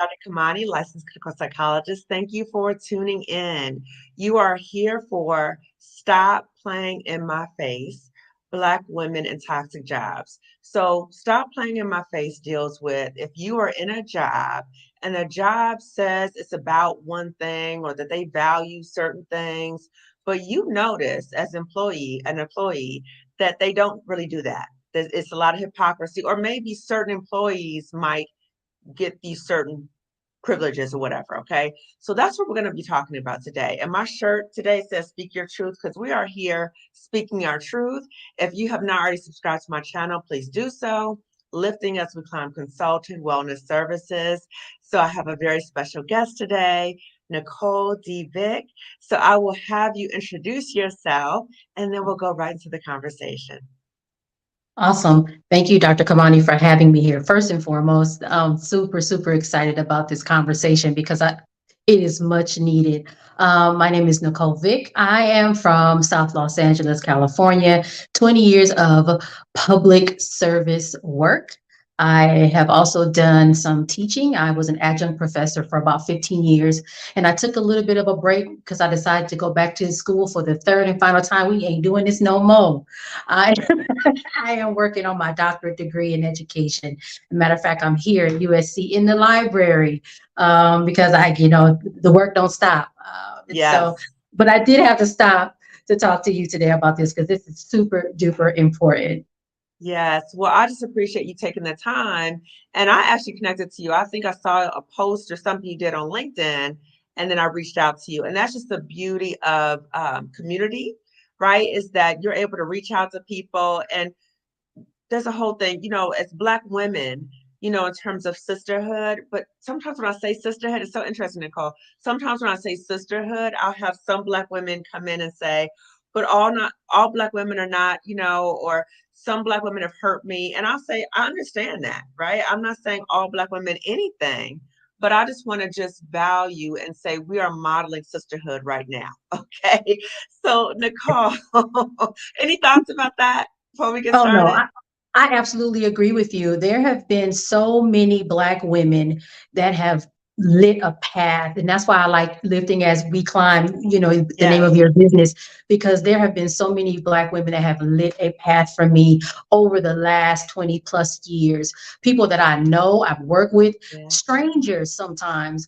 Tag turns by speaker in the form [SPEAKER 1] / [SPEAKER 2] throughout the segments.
[SPEAKER 1] Dr. Kamani, licensed clinical psychologist. Thank you for tuning in. You are here for Stop Playing in My Face, Black Women in Toxic Jobs. So, Stop Playing in My Face deals with if you are in a job and the job says it's about one thing or that they value certain things, but you notice as an employee, that they don't really do that. It's a lot of hypocrisy, or maybe certain employees might get these certain privileges or whatever. Okay. So that's what we're going to be talking about today. And my shirt today says Speak Your Truth because we are here speaking our truth. If you have not already subscribed to my channel, please do so. Lifting as we climb consulting wellness services. So I have a very special guest today, Nicole Vick. So I will have you introduce yourself and then we'll go right into the conversation.
[SPEAKER 2] Awesome. Thank you, Dr. Kamani, for having me here. First and foremost, I'm super excited about this conversation because it is much needed. My name is Nicole Vick. I am from South Los Angeles, California, 20 years of public service work. I have also done some teaching. I was an adjunct professor for about 15 years, and I took a little bit of a break because I decided to go back to school for the third and final time. We ain't doing this no more. I, I am working on my doctorate degree in education. Matter of fact, I'm here at USC in the library because the work don't stop.
[SPEAKER 1] Yes.
[SPEAKER 2] But I did have to stop to talk to you today about this because this is super duper important.
[SPEAKER 1] Yes. Well, I just appreciate you taking the time. And I actually connected to you. I think I saw a post or something you did on LinkedIn, and then I reached out to you. And that's just the beauty of community, right? Is that you're able to reach out to people. And there's a whole thing, as Black women, in terms of sisterhood. But sometimes when I say sisterhood, it's so interesting, Nicole. Sometimes when I say sisterhood, I'll have some Black women come in and say, but not all Black women are not, or some Black women have hurt me. And I'll say, I understand that, right? I'm not saying all Black women anything, but I just want to just value and say we are modeling sisterhood right now. Okay. So Nicole, any thoughts about that before we get
[SPEAKER 2] Oh no,
[SPEAKER 1] started?
[SPEAKER 2] I absolutely agree with you. There have been so many Black women that have lit a path, and that's why I like Lifting as We Climb, the name of
[SPEAKER 1] Yes.
[SPEAKER 2] your business, because there have been so many Black women that have lit a path for me over the last 20 plus years. People that I know, I've worked with,
[SPEAKER 1] Yeah.
[SPEAKER 2] strangers sometimes.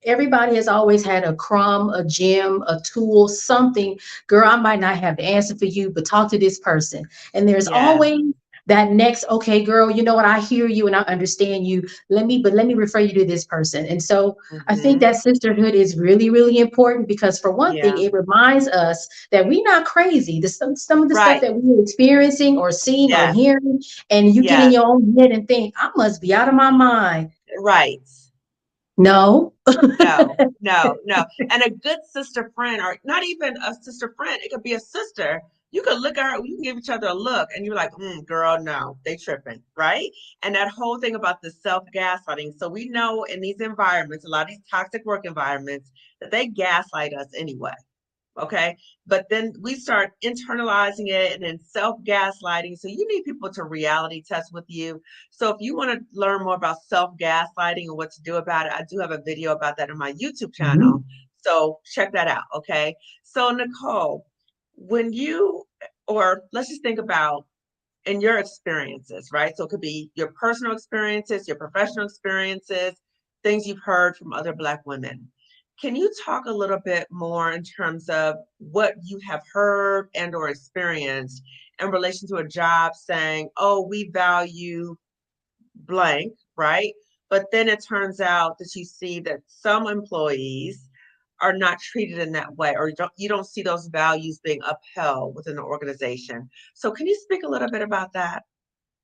[SPEAKER 2] Everybody has always had a crumb, a gem, a tool, something. Girl, I might not have the answer for you, but talk to this person. And there's
[SPEAKER 1] Yes.
[SPEAKER 2] always that next, okay, girl, you know what? I hear you and I understand you. Let me refer you to this person. And so I think
[SPEAKER 1] Hmm.
[SPEAKER 2] that sisterhood is really important because for one thing,
[SPEAKER 1] Yeah.
[SPEAKER 2] it reminds us that we're not crazy. Some of the stuff
[SPEAKER 1] Right.
[SPEAKER 2] that we're experiencing or seeing or
[SPEAKER 1] Yes.
[SPEAKER 2] hearing, and you get in
[SPEAKER 1] Yes.
[SPEAKER 2] your own head and think, I must be out of my mind.
[SPEAKER 1] Right.
[SPEAKER 2] No.
[SPEAKER 1] No, no, no. And a good sister friend, or not even a sister friend, it could be a sister. You could look at her, you can give each other a look, and you're like, girl, no, they tripping, right? And that whole thing about the self-gaslighting. So we know in these environments, a lot of these toxic work environments, that they gaslight us anyway. Okay. But then we start internalizing it and then self gaslighting. So you need people to reality test with you. So if you want to learn more about self gaslighting and what to do about it, I do have a video about that on my YouTube channel.
[SPEAKER 2] Mhm.
[SPEAKER 1] So check that out. Okay. So, Nicole, when you, or let's just think about in your experiences, right? So it could be your personal experiences, your professional experiences, things you've heard from other Black women. Can you talk a little bit more in terms of what you have heard and or experienced in relation to a job saying, oh, we value blank, right? But then it turns out that you see that some employees are not treated in that way, or you don't see those values being upheld within the organization. So can you speak a little bit about that?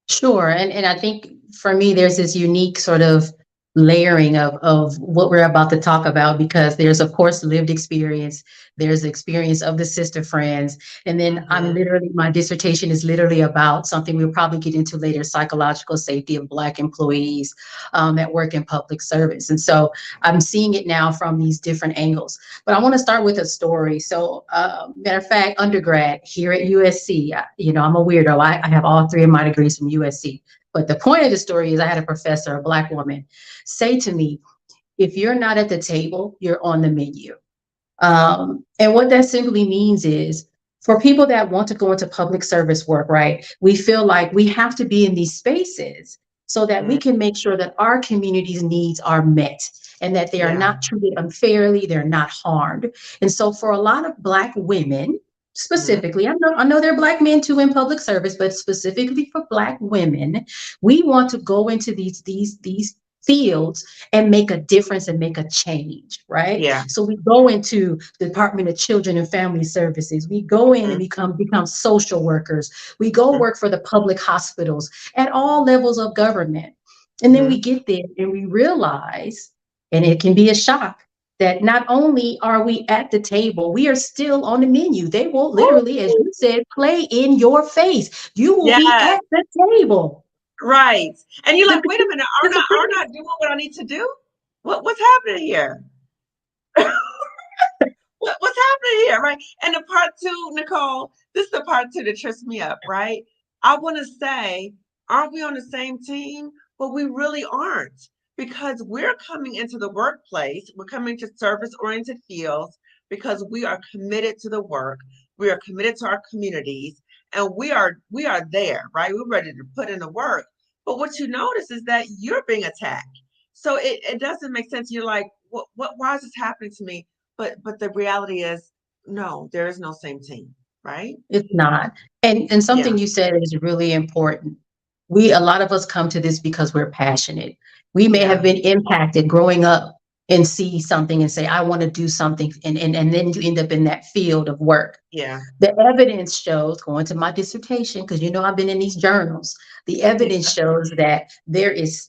[SPEAKER 2] Sure. And I think for me, there's this unique sort of layering of what we're about to talk about because there's, of course, lived experience. There's the experience of the sister friends. And then
[SPEAKER 1] Hmm.
[SPEAKER 2] my dissertation is literally about something we'll probably get into later, psychological safety of Black employees that work in public service. And so I'm seeing it now from these different angles. But I want to start with a story. So, matter of fact, undergrad here at USC, I'm a weirdo. I have all three of my degrees from USC. But the point of the story is I had a professor, a Black woman, say to me, if you're not at the table, you're on the menu. And what that simply means is for people that want to go into public service work, right? We feel like we have to be in these spaces so that we
[SPEAKER 1] Mm,
[SPEAKER 2] can make sure that our community's needs are met and that they are
[SPEAKER 1] yeah.
[SPEAKER 2] not treated unfairly, they're not harmed. And so for a lot of Black women,
[SPEAKER 1] Mm,
[SPEAKER 2] specifically, I know there are Black men too in public service, but specifically for Black women, we want to go into these fields and make a difference and make a change, right?
[SPEAKER 1] yeah.
[SPEAKER 2] So we go into the Department of Children and Family Services. We go in and
[SPEAKER 1] Mm,
[SPEAKER 2] become social workers. We go
[SPEAKER 1] mm,
[SPEAKER 2] work for the public hospitals at all levels of government. And then we
[SPEAKER 1] mm.
[SPEAKER 2] get there and we realize, and it can be a shock, that not only are we at the table, we are still on the menu. They will literally, as
[SPEAKER 1] Woo!
[SPEAKER 2] you said, play in your face. You will be
[SPEAKER 1] Yes,
[SPEAKER 2] at the table.
[SPEAKER 1] right. And you're
[SPEAKER 2] The,
[SPEAKER 1] like, wait a minute,
[SPEAKER 2] the
[SPEAKER 1] aren't
[SPEAKER 2] Supreme
[SPEAKER 1] I doing what I need to do? What's happening here? What's happening here, right? And the part two, Nicole, this is the part two that trips me up, right? I want to say, aren't we on the same team? But we really aren't because we're coming into the workplace, we're coming to service-oriented fields because we are committed to the work, we are committed to our communities, and we are there, right? We're ready to put in the work. But what you notice is that you're being attacked. So it doesn't make sense. You're like, what why is this happening to me? But the reality is, no, there is no same team, right?
[SPEAKER 2] It's not. And
[SPEAKER 1] Yeah,
[SPEAKER 2] something you said is really important. A lot of us come to this because we're passionate. We may have
[SPEAKER 1] yeah,
[SPEAKER 2] been impacted growing up and see something and say, I want to do something. And then you end up in that field of work.
[SPEAKER 1] yeah,
[SPEAKER 2] The evidence shows, going to my dissertation, because I've been in these journals, the evidence
[SPEAKER 1] yeah.
[SPEAKER 2] shows that there is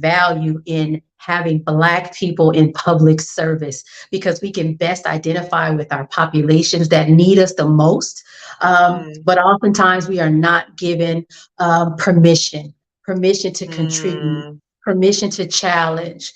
[SPEAKER 2] value in having Black people in public service because we can best identify with our populations that need us the most.
[SPEAKER 1] Mm,
[SPEAKER 2] But oftentimes we are not given permission to contribute,
[SPEAKER 1] mm,
[SPEAKER 2] permission to challenge.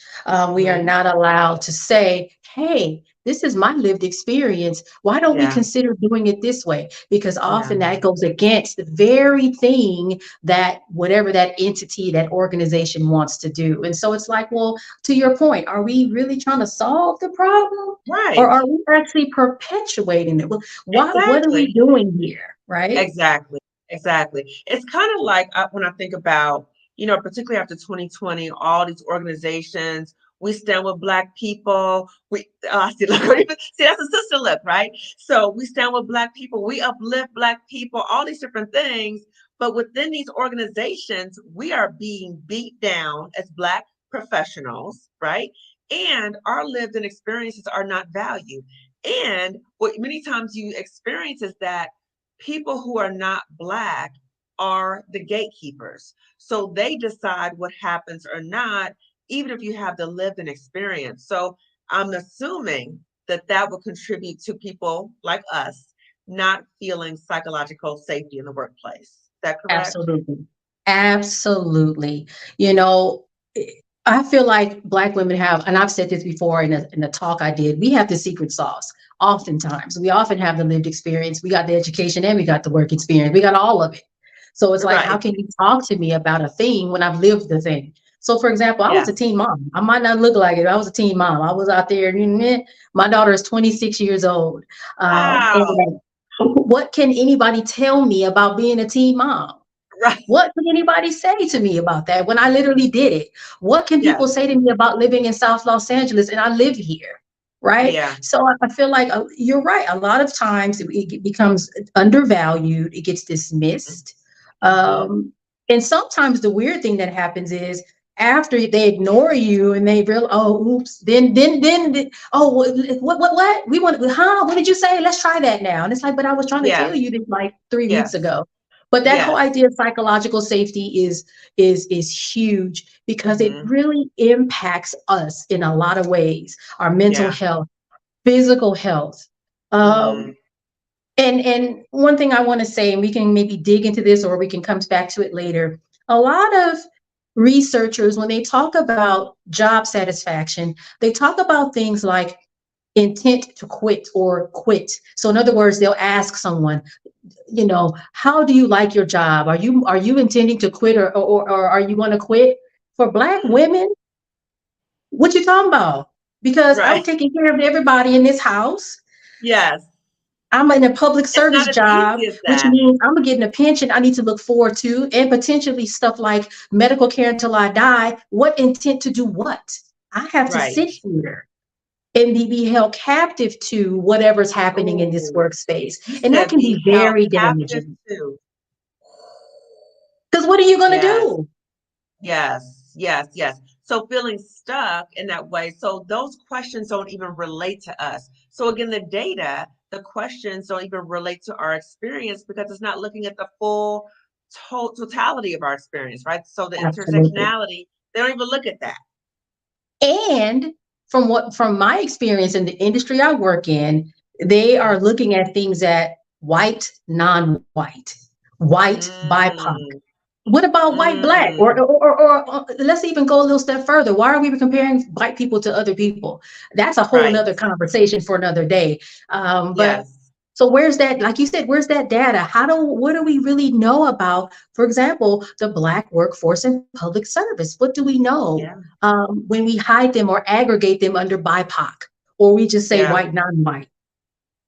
[SPEAKER 2] We are
[SPEAKER 1] mm,
[SPEAKER 2] not allowed to say, hey, this is my lived experience. Why don't we
[SPEAKER 1] yeah,
[SPEAKER 2] consider doing it this way? Because
[SPEAKER 1] yeah,
[SPEAKER 2] often that goes against the very thing that whatever that entity, that organization wants to do. And so it's like, well, to your point, are we really trying to solve the problem? Or
[SPEAKER 1] right.
[SPEAKER 2] are we actually perpetuating it? Well, what are we
[SPEAKER 1] Exactly.
[SPEAKER 2] doing here? Right?
[SPEAKER 1] Exactly. Exactly. It's kind of like when I think about, particularly after 2020, all these organizations, we stand with Black people. I see, look, see, that's a sister look, right? So we stand with Black people, we uplift Black people, all these different things. But within these organizations, we are being beat down as Black professionals, right? And our lived and experiences are not valued. And what many times you experience is that people who are not Black are the gatekeepers. So they decide what happens or not, even if you have the lived and experience. So I'm assuming that that will contribute to people like us not feeling psychological safety in the workplace. Is that correct?
[SPEAKER 2] Absolutely. Absolutely. You know, I feel like Black women have, and I've said this before in a talk I did, we have the secret sauce. Oftentimes, we often have the lived experience. We got the education and we got the work experience. We got all of it. So it's like, how
[SPEAKER 1] Right.
[SPEAKER 2] can you talk to me about a thing when I've lived the thing? So, for example, I was a
[SPEAKER 1] Yes.
[SPEAKER 2] teen mom. I might not look like it. I was a teen mom. I was out there. My daughter is 26 years old.
[SPEAKER 1] Wow.
[SPEAKER 2] And what can anybody tell me about being a teen mom?
[SPEAKER 1] Right.
[SPEAKER 2] What can anybody say to me about that when I literally did it? What can
[SPEAKER 1] Yes.
[SPEAKER 2] people say to me about living in South Los Angeles and I live here? Right.
[SPEAKER 1] Yeah.
[SPEAKER 2] So I feel like you're right. A lot of times it becomes undervalued, it gets dismissed.
[SPEAKER 1] Mm-hmm.
[SPEAKER 2] Um, and sometimes the weird thing that happens is after they ignore you and they realize, oh, oops, then, oh, what? We want, huh? What did you say? Let's try that now. And it's like, but I was trying to tell
[SPEAKER 1] Yes.
[SPEAKER 2] you this like 3 weeks
[SPEAKER 1] Yes.
[SPEAKER 2] ago. But that whole
[SPEAKER 1] Yes.
[SPEAKER 2] idea of psychological safety is huge because it
[SPEAKER 1] Mm-hmm.
[SPEAKER 2] really impacts us in a lot of ways, our mental
[SPEAKER 1] Yeah.
[SPEAKER 2] health, physical health.
[SPEAKER 1] Mm-hmm.
[SPEAKER 2] Um, and one thing I want to say, and we can maybe dig into this or we can come back to it later. A lot of researchers, when they talk about job satisfaction, they talk about things like intent to quit or quit. So in other words, they'll ask someone, how do you like your job? Are you intending to quit, or are you going to quit? For Black women, what you talking about? Because I'm
[SPEAKER 1] Right.
[SPEAKER 2] taking care of everybody in this house.
[SPEAKER 1] Yes.
[SPEAKER 2] I'm in a public
[SPEAKER 1] It's
[SPEAKER 2] service
[SPEAKER 1] not as easy
[SPEAKER 2] job,
[SPEAKER 1] as
[SPEAKER 2] which
[SPEAKER 1] that.
[SPEAKER 2] means I'm getting a pension I need to look forward to, and potentially stuff like medical care until I die. What intent to do what? I have to
[SPEAKER 1] Right.
[SPEAKER 2] sit here and be held captive to whatever's happening in this
[SPEAKER 1] Oh,
[SPEAKER 2] workspace.
[SPEAKER 1] you
[SPEAKER 2] And that
[SPEAKER 1] said
[SPEAKER 2] can be
[SPEAKER 1] be held
[SPEAKER 2] very
[SPEAKER 1] captive
[SPEAKER 2] damaging.
[SPEAKER 1] too.
[SPEAKER 2] Because what are you going to
[SPEAKER 1] Yes.
[SPEAKER 2] do?
[SPEAKER 1] Yes, yes, yes. So feeling stuck in that way. So those questions don't even relate to us. So again, the questions don't even relate to our experience because it's not looking at the full totality of our experience, right? So the
[SPEAKER 2] Absolutely.
[SPEAKER 1] intersectionality, they don't even look at that.
[SPEAKER 2] And from my experience in the industry I work in, they are looking at things at white, non-white, white, BIPOC.
[SPEAKER 1] Mm,
[SPEAKER 2] What about white, black? Or,
[SPEAKER 1] mm,
[SPEAKER 2] let's even go a little step further. Why are we comparing white people to other people? That's a whole
[SPEAKER 1] right.
[SPEAKER 2] nother conversation for another day. But
[SPEAKER 1] Yes.
[SPEAKER 2] so where's that, like you said, where's that data? What do we really know about, for example, the Black workforce in public service? What do we know
[SPEAKER 1] Yeah.
[SPEAKER 2] when we hide them or aggregate them under BIPOC, or we just say
[SPEAKER 1] Yeah.
[SPEAKER 2] white, non-white?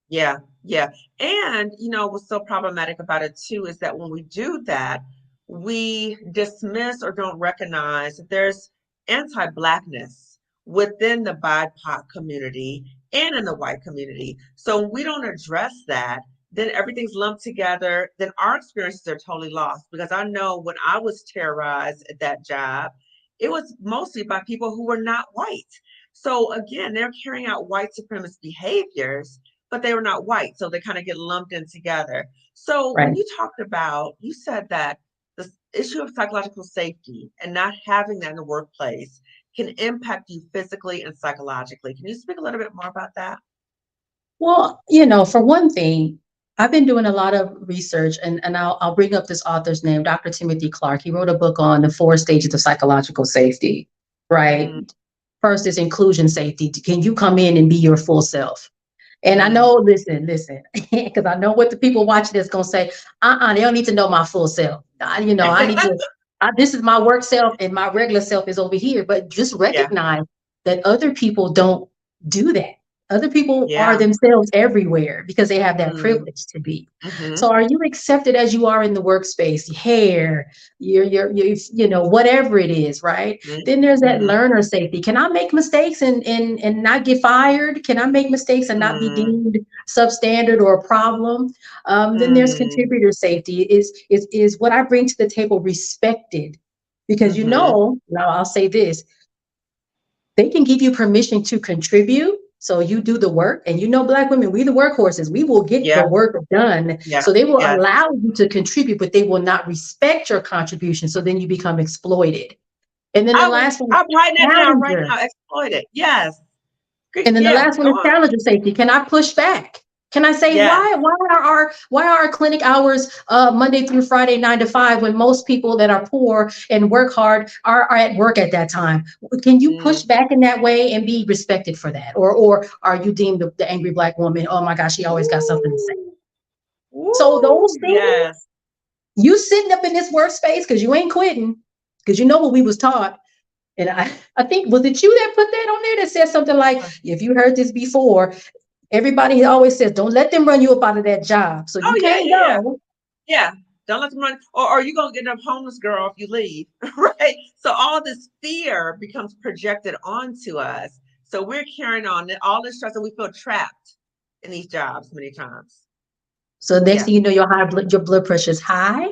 [SPEAKER 1] Yeah, yeah. And what's so problematic about it too is that when we do that, we dismiss or don't recognize that there's anti-Blackness within the BIPOC community and in the white community. So when we don't address that, then everything's lumped together, then our experiences are totally lost. Because I know when I was terrorized at that job, it was mostly by people who were not white. So again, they're carrying out white supremacist behaviors, but they were not white. So they kind of get lumped in together. So when
[SPEAKER 2] Right.
[SPEAKER 1] you said that the issue of psychological safety and not having that in the workplace can impact you physically and psychologically. Can you speak a little bit more about that?
[SPEAKER 2] Well, for one thing, I've been doing a lot of research, and I'll bring up this author's name, Dr. Timothy Clark. He wrote a book on the 4 stages of psychological safety, right?
[SPEAKER 1] Mm,
[SPEAKER 2] First is inclusion safety. Can you come in and be your full self? And I
[SPEAKER 1] mm-hmm.
[SPEAKER 2] know, listen, because I know what the people watching this gonna say. They don't need to know my full self. I need to. This is my work self, and my regular self is over here. But just
[SPEAKER 1] Yeah,
[SPEAKER 2] recognize that other people don't do that. Other people are
[SPEAKER 1] yeah.
[SPEAKER 2] themselves everywhere because they have that
[SPEAKER 1] Mm,
[SPEAKER 2] privilege to be.
[SPEAKER 1] mm-hmm.
[SPEAKER 2] So, are you accepted as you are in the workspace? Hair, whatever it is, right? Then there's that
[SPEAKER 1] Mm-hmm.
[SPEAKER 2] learner safety. Can I make mistakes and not get fired? Can I make mistakes and not be
[SPEAKER 1] Mm-hmm.
[SPEAKER 2] deemed substandard or a problem? Then there's
[SPEAKER 1] Mm-hmm.
[SPEAKER 2] contributor safety. Is what I bring to the table respected? Because
[SPEAKER 1] Mm-hmm.
[SPEAKER 2] now I'll say this, they can give you permission to contribute. So you do the work, and Black women, we the workhorses, we will get the
[SPEAKER 1] Yeah,
[SPEAKER 2] work done.
[SPEAKER 1] yeah,
[SPEAKER 2] So they will
[SPEAKER 1] yes.
[SPEAKER 2] allow you to contribute, but they will not respect your contribution. So then you become exploited. And then the last one is
[SPEAKER 1] I'm writing that down right
[SPEAKER 2] challenger.
[SPEAKER 1] now. Exploit it. Yes. Great.
[SPEAKER 2] And then the
[SPEAKER 1] Yeah,
[SPEAKER 2] last one
[SPEAKER 1] go
[SPEAKER 2] is
[SPEAKER 1] on.
[SPEAKER 2] challenger safety. Can I push back? Can I say
[SPEAKER 1] Yes.
[SPEAKER 2] why are our clinic hours Monday through Friday 9 to 5 when most people that are poor and work hard are at work at that time? Can you push
[SPEAKER 1] Mm.
[SPEAKER 2] back in that way and be respected for that? Or are you deemed the angry Black woman? Oh my gosh, she always got something to say.
[SPEAKER 1] Woo.
[SPEAKER 2] So those
[SPEAKER 1] Woo.
[SPEAKER 2] things,
[SPEAKER 1] Yes.
[SPEAKER 2] you sitting up in this workspace because you ain't quitting, because you know what we was taught. And I think, was it you that put that on there that said something like, if you heard this before, everybody always says, don't let them run you up out of that job. So
[SPEAKER 1] Oh
[SPEAKER 2] you
[SPEAKER 1] yeah,
[SPEAKER 2] can't
[SPEAKER 1] yeah, yeah.
[SPEAKER 2] go.
[SPEAKER 1] Yeah. Don't let them run. Or you're gonna get a homeless girl if you leave. Right. So all this fear becomes projected onto us. So we're carrying on all this stress and we feel trapped in these jobs many times.
[SPEAKER 2] So next
[SPEAKER 1] Yeah.
[SPEAKER 2] thing you know, your blood pressure is high.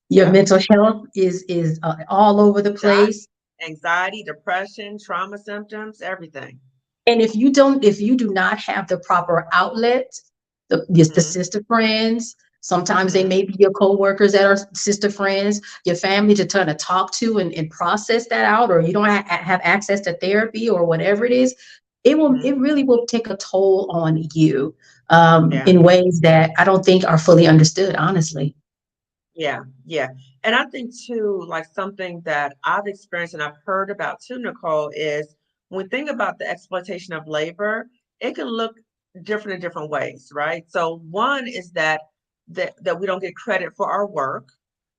[SPEAKER 2] Your
[SPEAKER 1] Yep.
[SPEAKER 2] mental health is all over the
[SPEAKER 1] Shot,
[SPEAKER 2] place.
[SPEAKER 1] anxiety, depression, trauma symptoms, everything.
[SPEAKER 2] And if you do not have the proper outlet, the
[SPEAKER 1] Mm-hmm.
[SPEAKER 2] sister friends, sometimes they
[SPEAKER 1] Mm-hmm.
[SPEAKER 2] may be your coworkers that are sister friends, your family to turn to talk to and process that out, or you don't have access to therapy or whatever it is,
[SPEAKER 1] Mm-hmm.
[SPEAKER 2] it really will take a toll on you
[SPEAKER 1] Yeah.
[SPEAKER 2] in ways that I don't think are fully understood, honestly.
[SPEAKER 1] Yeah, yeah. And I think too, like something that I've experienced and I've heard about too, Nicole, is when we think about the exploitation of labor, it can look different in different ways, right? So one is that we don't get credit for our work.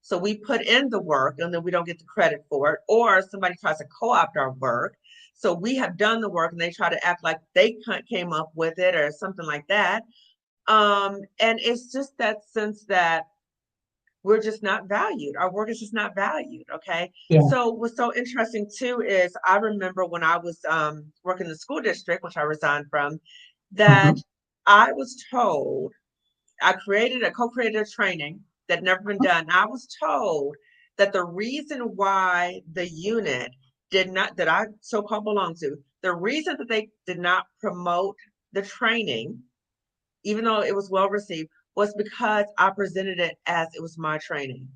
[SPEAKER 1] So we put in the work and then we don't get the credit for it, or somebody tries to co-opt our work. So we have done the work and they try to act like they came up with it or something like that. And it's just that sense that we're just not valued. Our work is just not valued. Okay.
[SPEAKER 2] Yeah.
[SPEAKER 1] So what's so interesting too is I remember when I was working in the school district, which I resigned from, that
[SPEAKER 2] Mhm.
[SPEAKER 1] I was told I co-created a training that never been done. I was told that the reason why the unit did not, that I so-called belong to, the reason that they did not promote the training, even though it was well received, was because I presented it as it was my training.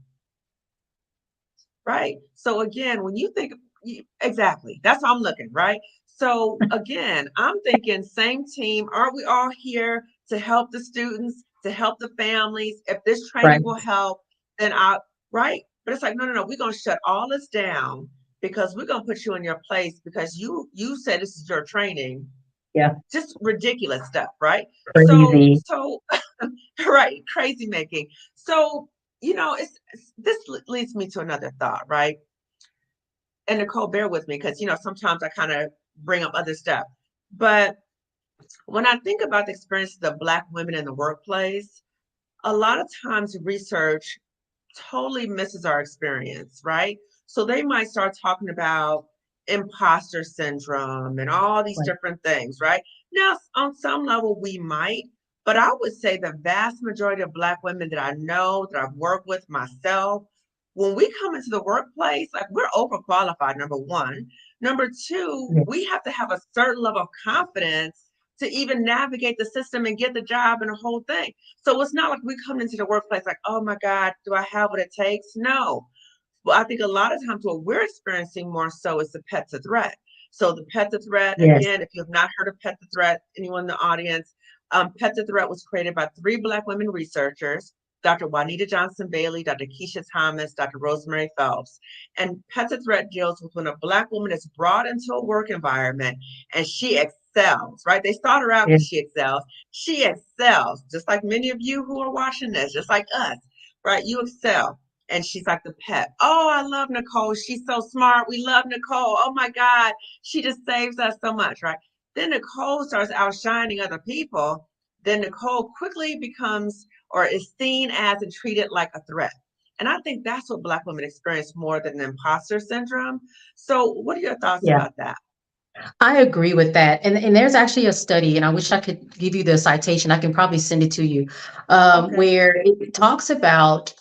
[SPEAKER 1] Right. So again, when you think exactly, that's how I'm looking, right? So again, I'm thinking same team. Aren't we all here to help the students, to help the families? If this
[SPEAKER 2] Right.
[SPEAKER 1] training will help, then right? But it's like, no, no, no, we're gonna shut all this down because we're gonna put you in your place because you said this is your training.
[SPEAKER 2] Yeah.
[SPEAKER 1] Just ridiculous stuff, right? So,
[SPEAKER 2] Crazy.
[SPEAKER 1] so right, crazy making. So, this leads me to another thought, right? And Nicole, bear with me because sometimes I kind of bring up other stuff. But when I think about the experiences of Black women in the workplace, a lot of times research totally misses our experience, right? So they might start talking about imposter syndrome and all these
[SPEAKER 2] Right.
[SPEAKER 1] different things, right? Now, on some level, we might, but I would say the vast majority of Black women that I know, that I've worked with myself, when we come into the workplace, like we're overqualified, number one. Number two,
[SPEAKER 2] Yeah.
[SPEAKER 1] we have to have a certain level of confidence to even navigate the system and get the job and the whole thing. So it's not like we come into the workplace like, oh my God, do I have what it takes? No. Well, I think a lot of times what we're experiencing more so is the pet to threat. So the pet to threat,
[SPEAKER 2] Yes.
[SPEAKER 1] again, if you have not heard of pet to threat, anyone in the audience, pet to threat was created by three Black women researchers, Dr. Juanita Johnson Bailey, Dr. Keisha Thomas, Dr. Rosemary Phelps. And pet to threat deals with when a Black woman is brought into a work environment and she excels, right? They start her out
[SPEAKER 2] Yeah.
[SPEAKER 1] because she excels. She excels, just like many of you who are watching this, just like us, right? You excel. And she's like the pet. Oh, I love Nicole. She's so smart. We love Nicole. Oh my God. She just saves us so much, right? Then Nicole starts outshining other people. Then Nicole quickly becomes or is seen as and treated like a threat. And I think that's what Black women experience more than the imposter syndrome. So, what are your thoughts
[SPEAKER 2] Yeah.
[SPEAKER 1] about that?
[SPEAKER 2] I agree with that. And there's actually a study, and I wish I could give you the citation. I can probably send it to you,
[SPEAKER 1] Okay.
[SPEAKER 2] where it talks about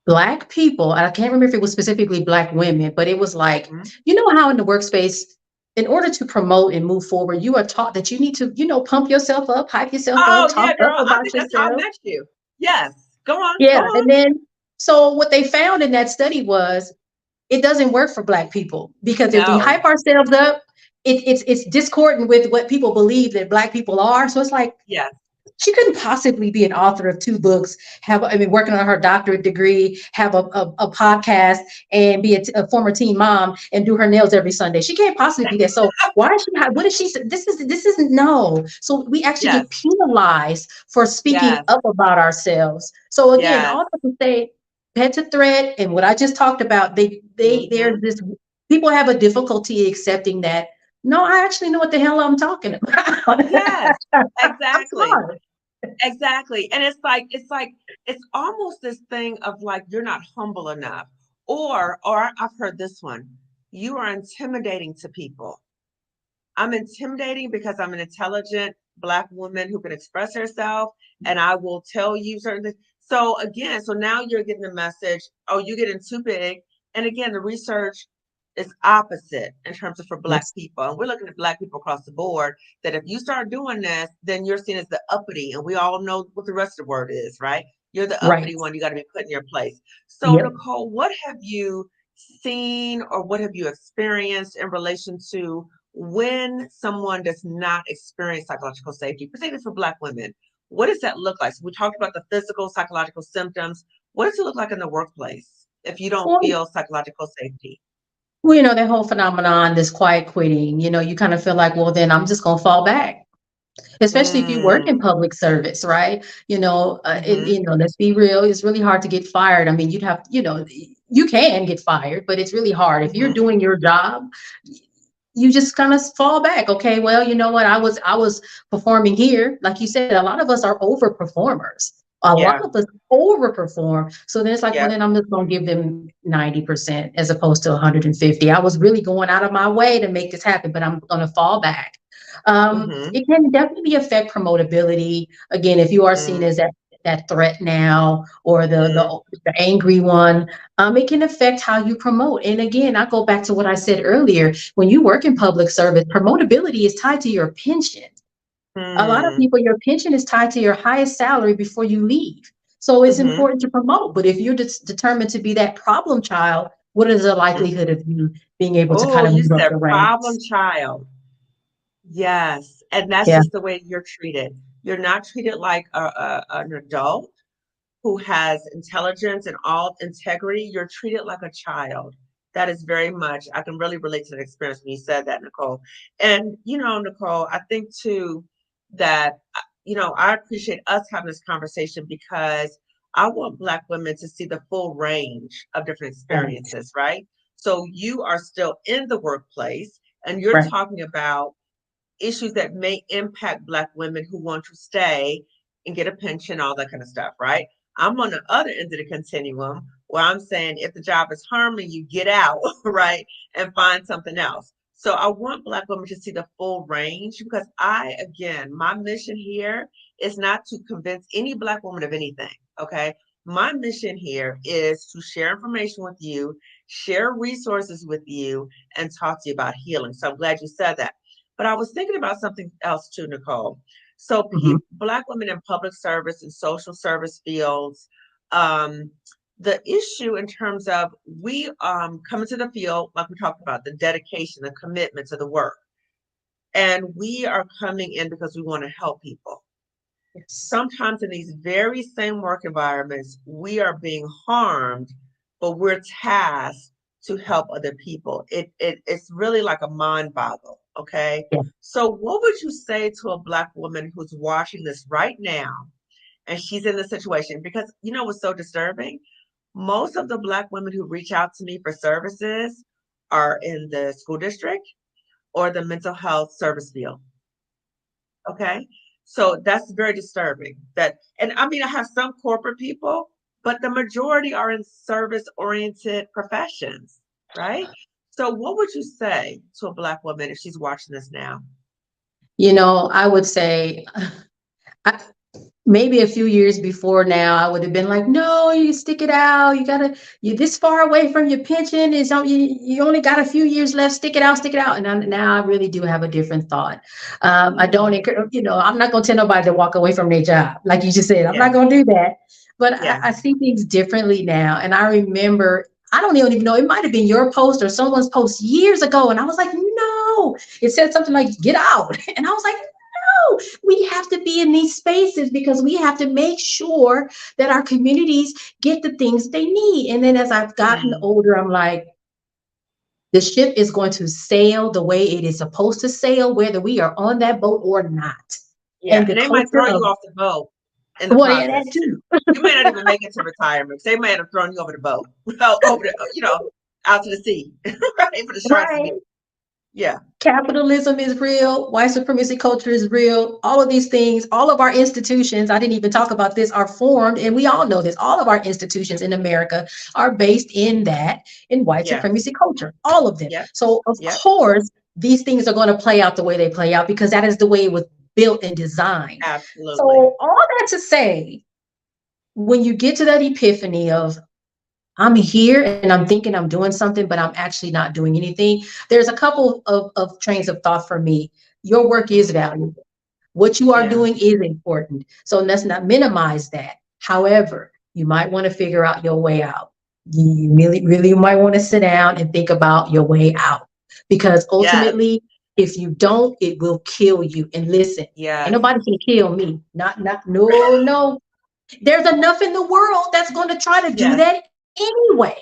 [SPEAKER 2] Black people. And I can't remember if it was specifically Black women, but it was like,
[SPEAKER 1] Mhm.
[SPEAKER 2] you know how in the workspace, in order to promote and move forward, you are taught that you need to, pump yourself up, hype yourself up,
[SPEAKER 1] Oh,
[SPEAKER 2] talk
[SPEAKER 1] yeah,
[SPEAKER 2] up
[SPEAKER 1] girl. I
[SPEAKER 2] about
[SPEAKER 1] think that's how I
[SPEAKER 2] yourself.
[SPEAKER 1] met you. Yes. Go on. Go
[SPEAKER 2] Yeah.
[SPEAKER 1] on.
[SPEAKER 2] And then, so what they found in that study was it doesn't work for Black people because if we
[SPEAKER 1] No.
[SPEAKER 2] hype ourselves up, it's discordant with what people believe that Black people are. So it's like
[SPEAKER 1] Yes.
[SPEAKER 2] she couldn't possibly be an author of two books, working on her doctorate degree, have a podcast, and be a former teen mom and do her nails every Sunday. She can't possibly be that. So why is she? What is she? This isn't no. So we actually
[SPEAKER 1] Yes.
[SPEAKER 2] get penalized for speaking
[SPEAKER 1] Yes.
[SPEAKER 2] up about ourselves. So again,
[SPEAKER 1] Yes.
[SPEAKER 2] all that to say, pet to threat, and what I just talked about, there's
[SPEAKER 1] Hmm.
[SPEAKER 2] this people have a difficulty accepting that. No, I actually know what the hell I'm talking about.
[SPEAKER 1] Yes.
[SPEAKER 2] I'm
[SPEAKER 1] Exactly.
[SPEAKER 2] smart.
[SPEAKER 1] Exactly. And it's almost this thing of like you're not humble enough. Or I've heard this one. You are intimidating to people. I'm intimidating because I'm an intelligent Black woman who can express herself and I will tell you certain things. So again, so now you're getting the message, oh, you're getting too big. And again, the research is opposite in terms of for Black
[SPEAKER 2] Yes.
[SPEAKER 1] people. And we're looking at Black people across the board that if you start doing this, then you're seen as the uppity. And we all know what the rest of the word is, right? You're the
[SPEAKER 2] Right.
[SPEAKER 1] uppity one. You got to be put in your place. So,
[SPEAKER 2] Yep.
[SPEAKER 1] Nicole, what have you seen or what have you experienced in relation to when someone does not experience psychological safety, particularly for Black women? What does that look like? So we talked about the physical, psychological symptoms. What does it look like in the workplace if you don't
[SPEAKER 2] Well,
[SPEAKER 1] feel psychological safety?
[SPEAKER 2] that whole phenomenon, this quiet quitting, you kind of feel like, well, then I'm just going to fall back. especially if you work in
[SPEAKER 1] Mm,
[SPEAKER 2] public service, right?
[SPEAKER 1] mm-hmm,
[SPEAKER 2] Let's be real, it's really hard to get fired. I mean, you can get fired, but it's really hard. If you're
[SPEAKER 1] mm-hmm.
[SPEAKER 2] doing your job, you just kind of fall back. Okay, well, you know what? I was performing here. Like you said, a lot of us are overperformers. A lot
[SPEAKER 1] Yeah,
[SPEAKER 2] of us overperform. So then it's like, well,
[SPEAKER 1] yep,
[SPEAKER 2] then I'm just gonna give them 90% as opposed to 150. I was really going out of my way to make this happen, but I'm gonna fall back.
[SPEAKER 1] mm-hmm,
[SPEAKER 2] It can definitely affect promotability. Again, if you are seen
[SPEAKER 1] mm,
[SPEAKER 2] as that threat now, or
[SPEAKER 1] mm,
[SPEAKER 2] the angry one, it can affect how you promote. And again, I go back to what I said earlier. When you work in public service, promotability is tied to your pension. A lot of
[SPEAKER 1] mm,
[SPEAKER 2] people, your pension is tied to your highest salary before you leave. So it's
[SPEAKER 1] mm-hmm,
[SPEAKER 2] important to promote. But if you're determined to be that problem child, what is the
[SPEAKER 1] mm.
[SPEAKER 2] likelihood of you being able to
[SPEAKER 1] Oh,
[SPEAKER 2] kind of
[SPEAKER 1] you
[SPEAKER 2] move up
[SPEAKER 1] said
[SPEAKER 2] the
[SPEAKER 1] problem
[SPEAKER 2] ranks?
[SPEAKER 1] child. Yes, and that's
[SPEAKER 2] Yeah,
[SPEAKER 1] just the way you're treated. You're not treated like an adult who has intelligence and all integrity. You're treated like a child. That is very much, I can really relate to the experience when you said that, Nicole. And, Nicole, I think too that, I appreciate us having this conversation because I want Black women to see the full range of different
[SPEAKER 2] right,
[SPEAKER 1] experiences, right? So you are still in the workplace and you're
[SPEAKER 2] right.
[SPEAKER 1] talking about issues that may impact Black women who want to stay and get a pension, all that kind of stuff, right? I'm on the other end of the continuum where I'm saying if the job is harming you, get out, right? And find something else. So I want Black women to see the full range because again, my mission here is not to convince any Black woman of anything, okay? My mission here is to share information with you, share resources with you, and talk to you about healing. So I'm glad you said that. But I was thinking about something else too, Nicole. So
[SPEAKER 2] Mhm.
[SPEAKER 1] Black women in public service and social service fields, um, the issue in terms of we come into the field, like we talked about, the dedication, the commitment to the work. And we are coming in because we want to help people.
[SPEAKER 2] Yes.
[SPEAKER 1] Sometimes in these very same work environments, we are being harmed, but we're tasked to help other people. It's really like a mind boggle. Okay.
[SPEAKER 2] Yeah.
[SPEAKER 1] So what would you say to a Black woman who's watching this right now and she's in this situation? Because you know what's so disturbing? Most of the Black women who reach out to me for services are in the school district or the mental health service field. Okay. So that's very disturbing. And I mean, I have some corporate people, but the majority are in service oriented professions, right? So, what would you say to a Black woman if she's watching this now?
[SPEAKER 2] I would say, I, maybe a few years before now, I would have been like, no, you stick it out. You're this far away from your pension. You only got a few years left. Stick it out, stick it out. And now I really do have a different thought. I don't,
[SPEAKER 1] Mm,
[SPEAKER 2] I'm not going to tell nobody to walk away from their job. Like you just said, I'm
[SPEAKER 1] yeah,
[SPEAKER 2] not going to do that. But
[SPEAKER 1] yeah.
[SPEAKER 2] I see things differently now. And I remember, I don't even know, it might have been your post or someone's post years ago. And I was like, no, it said something like, get out. And I was like, no, we have to be in these spaces because we have to make sure that our communities get the things they need. And then as I've gotten
[SPEAKER 1] Mm,
[SPEAKER 2] older, I'm like, the ship is going to sail the way it is supposed to sail, whether we are on that boat or not.
[SPEAKER 1] yeah.
[SPEAKER 2] And the
[SPEAKER 1] And they might
[SPEAKER 2] culture
[SPEAKER 1] throw you
[SPEAKER 2] of,
[SPEAKER 1] off the boat in the
[SPEAKER 2] well, yeah, that
[SPEAKER 1] process too.
[SPEAKER 2] too.
[SPEAKER 1] You may not even make it to retirement. They may have thrown you over the boat, over the, out to the sea, right? For the sharks to
[SPEAKER 2] Right.
[SPEAKER 1] get. Yeah,
[SPEAKER 2] Capitalism is real, white supremacy culture is real, all of these things, all of our institutions, I didn't even talk about this, are formed, and we all know this. All of our institutions in America are based in white
[SPEAKER 1] yeah,
[SPEAKER 2] supremacy culture, all of them.
[SPEAKER 1] yep,
[SPEAKER 2] So, of
[SPEAKER 1] yep.
[SPEAKER 2] course, these things are going to play out the way they play out because that is the way it was built and designed. So,
[SPEAKER 1] Absolutely.
[SPEAKER 2] all that to say, when you get to that epiphany of, I'm here and I'm thinking I'm doing something, but I'm actually not doing anything. There's a couple of trains of thought for me. Your work is
[SPEAKER 1] Mhm.
[SPEAKER 2] valuable. What you are
[SPEAKER 1] Yeah.
[SPEAKER 2] doing is important. So let's not minimize that. However, you might want to figure out your way out. You really, really might want to sit down and think about your way out. Because
[SPEAKER 1] Yes.
[SPEAKER 2] ultimately, if you don't, it will kill you. And listen, ain't
[SPEAKER 1] Yes.
[SPEAKER 2] nobody can kill me. No, no. There's enough in the world that's going to try to do
[SPEAKER 1] Yes.
[SPEAKER 2] that anyway,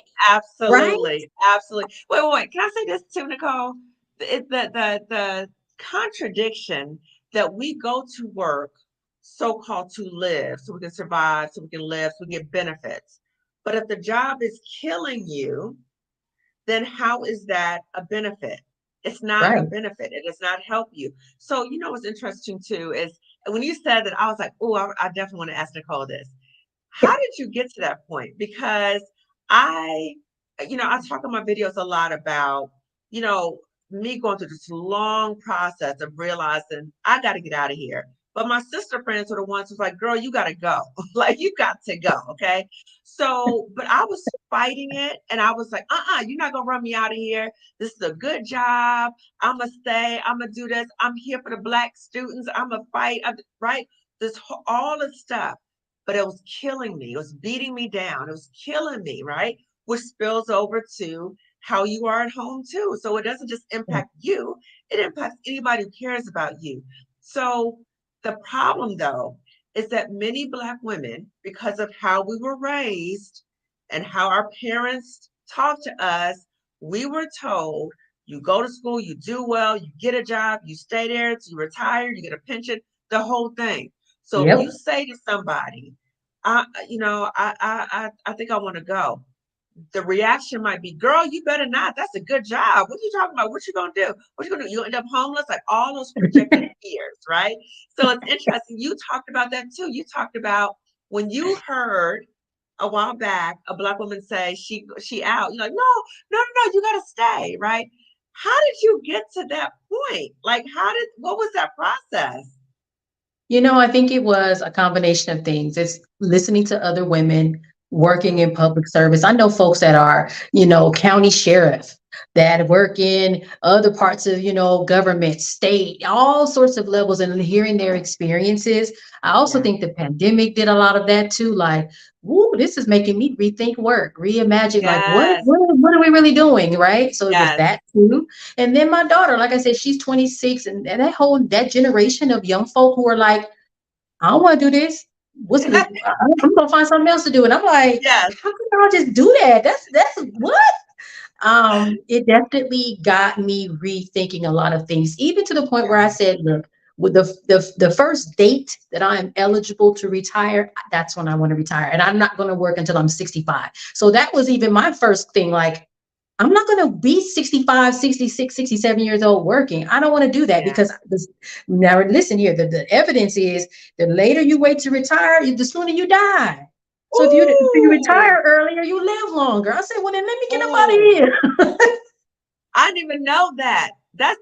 [SPEAKER 2] right?
[SPEAKER 1] Absolutely. Absolutely. Wait, wait, wait. Can I say this too, Nicole? The contradiction that we go to work so-called to live, so we can survive, so we can live, so we get benefits. But if the job is killing you, then how is that a benefit? It's not a
[SPEAKER 2] Right.
[SPEAKER 1] benefit. It does not help you. So, what's interesting too is when you said that, I was like, oh, I definitely want to ask Nicole this. How did you get to that point? Because I, I talk in my videos a lot about, you know, me going through this long process of realizing I got to get out of here. But my sister friends were the ones who's like, girl, you got to go. Like, you got to go. Okay. So, but I was fighting it and I was like, you're not going to run me out of here. This is a good job. I'm going to stay. I'm going to do this. I'm here for the Black students. I'm going to fight. Right. All this stuff, but it was killing me. It was beating me down. It was killing me, right? Which spills over to how you are at home too. So it doesn't just impact you, it impacts anybody who cares about you. So the problem though is that many Black women, because of how we were raised and how our parents talked to us, we were told you go to school, you do well, you get a job, you stay there, you retire, you get a pension, the whole thing. So if you
[SPEAKER 2] Yep.
[SPEAKER 1] say to somebody, I think I want to go, the reaction might be, girl, you better not. That's a good job. What are you talking about? What you gonna do? What you gonna do? You end up homeless? Like all those projected fears, right? So it's interesting. You talked about that too. You talked about when you heard a while back a Black woman say she out. You're like, no, you gotta stay, right? How did you get to that point? Like, what was that process?
[SPEAKER 2] I think it was a combination of things. It's listening to other women working
[SPEAKER 1] Mm,
[SPEAKER 2] in public service. I know folks that are, county sheriff that work in other parts of, government, state, all sorts of levels, and hearing their experiences. I also
[SPEAKER 1] yeah.
[SPEAKER 2] think the pandemic did a lot of that too. Like, woo, this is making me rethink work, reimagine, like,
[SPEAKER 1] Yes.
[SPEAKER 2] what are we really doing? Right. So it was
[SPEAKER 1] Yes.
[SPEAKER 2] that too. And then my daughter, like I said, she's 26, and that generation of young folk who are like, I don't want to do this. I'm gonna find something else to do. And I'm like,
[SPEAKER 1] Yes.
[SPEAKER 2] how can y'all just do that? That's what? It definitely got me rethinking a lot of things, even to the point where
[SPEAKER 1] Yeah.
[SPEAKER 2] I said, look, with the first date that I am eligible to retire, that's when I want to retire. And I'm not gonna work until I'm 65. So that was even my first thing, like, I'm not going to be 65, 66, 67 years old working. I don't want to do that
[SPEAKER 1] Yeah.
[SPEAKER 2] because now listen here, the evidence is the later you wait to retire, the sooner you die. So if you
[SPEAKER 1] Ooh.
[SPEAKER 2] retire earlier, you live longer. I said, well, then let me get up out of
[SPEAKER 1] Ooh.
[SPEAKER 2] here.
[SPEAKER 1] I didn't even know that. That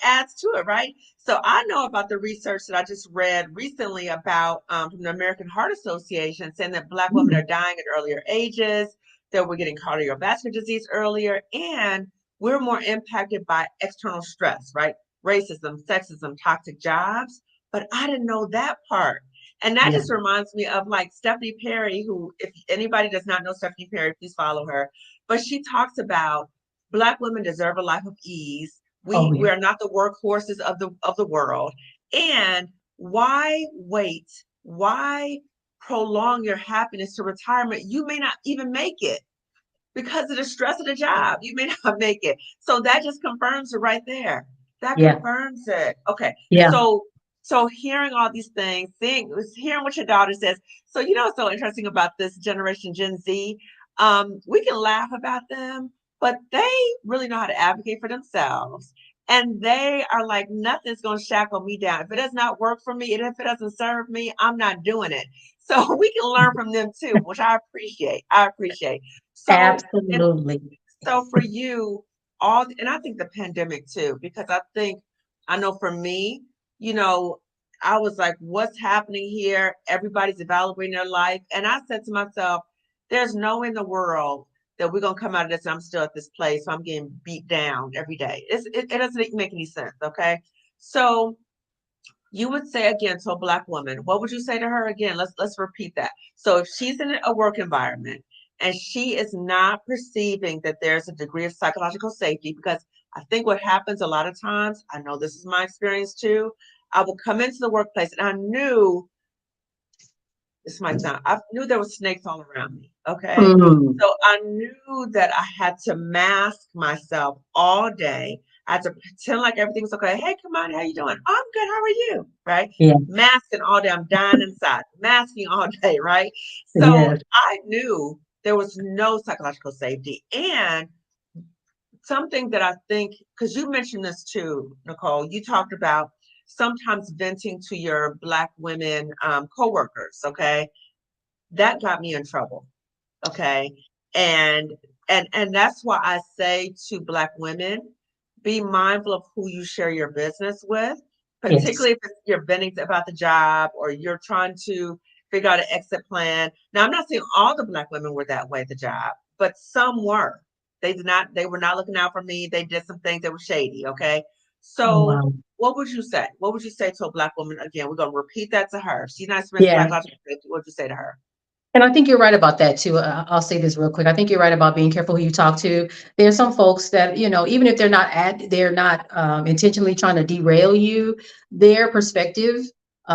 [SPEAKER 1] adds to it, right? So I know about the research that I just read recently about from the American Heart Association saying that Black women are dying at earlier ages, that we're getting cardiovascular disease earlier, and we're more impacted by external stress, right? Racism, sexism, toxic jobs. But I didn't know that part. And that
[SPEAKER 2] Yeah,
[SPEAKER 1] just reminds me of like Stephanie Perry, who, if anybody does not know Stephanie Perry, please follow her. But she talks about Black women deserve a life of ease.
[SPEAKER 2] oh
[SPEAKER 1] We
[SPEAKER 2] yeah,
[SPEAKER 1] are not the workhorses of the world. And why wait? Why prolong your happiness to retirement? You may not even make it because of the stress of the job. You may not make it. So that just confirms it right there. That
[SPEAKER 2] yeah,
[SPEAKER 1] confirms it. Okay.
[SPEAKER 2] yeah.
[SPEAKER 1] So hearing all these things, hearing what your daughter says. So what's so interesting about this generation Gen Z? We can laugh about them, but they really know how to advocate for themselves. And they are like, nothing's gonna shackle me down. If it does not work for me, and if it doesn't serve me, I'm not doing it. So we can learn from them too, which I appreciate. I appreciate. So, and
[SPEAKER 2] Absolutely.
[SPEAKER 1] so for you, and I think the pandemic too, because I know for me, you know, I was like, what's happening here? Everybody's evaluating their life. And I said to myself, there's no way in the world that we're gonna come out of this and I'm still at this place. So I'm getting beat down every day. It doesn't make any sense. Okay. So you would say again to a Black woman, what would you say to her again? Let's repeat that. So if she's in a work environment and she is not perceiving that there's a degree of psychological safety, because I think what happens a lot of times, I know this is my experience too, I would come into the workplace and I knew this might sound, I knew there were snakes all around me. Okay.
[SPEAKER 2] Mm,
[SPEAKER 1] So I knew that I had to mask myself all day. I had to pretend like everything's okay. Hey, come on, how you doing? Oh, I'm good. How are you? Right?
[SPEAKER 2] Yeah.
[SPEAKER 1] Masking all day. I'm dying inside. Masking all day. Right? So
[SPEAKER 2] Yes.
[SPEAKER 1] I knew there was no psychological safety. And something that I think, because you mentioned this too, Nicole, you talked about sometimes venting to your Black women coworkers. Okay. That got me in trouble. Okay. And and that's why I say to Black women, be mindful of who you share your business with,
[SPEAKER 2] Yes.
[SPEAKER 1] particularly if you're venting about the job or you're trying to figure out an exit plan. Now, I'm not saying all the Black women were that way at the job, but some were. They were not looking out for me. They did some things that were shady. Okay.
[SPEAKER 2] Oh,
[SPEAKER 1] So
[SPEAKER 2] wow.
[SPEAKER 1] what would you say? What would you say to a Black woman? Again, we're gonna repeat that to her. She's not experiencing
[SPEAKER 2] Yeah.
[SPEAKER 1] psychological safety. What would you say to her?
[SPEAKER 2] And I think you're right about that too. I'll say this real quick. I think you're right about being careful who you talk to. There's some folks that, even if they're not intentionally trying to derail you, their perspective,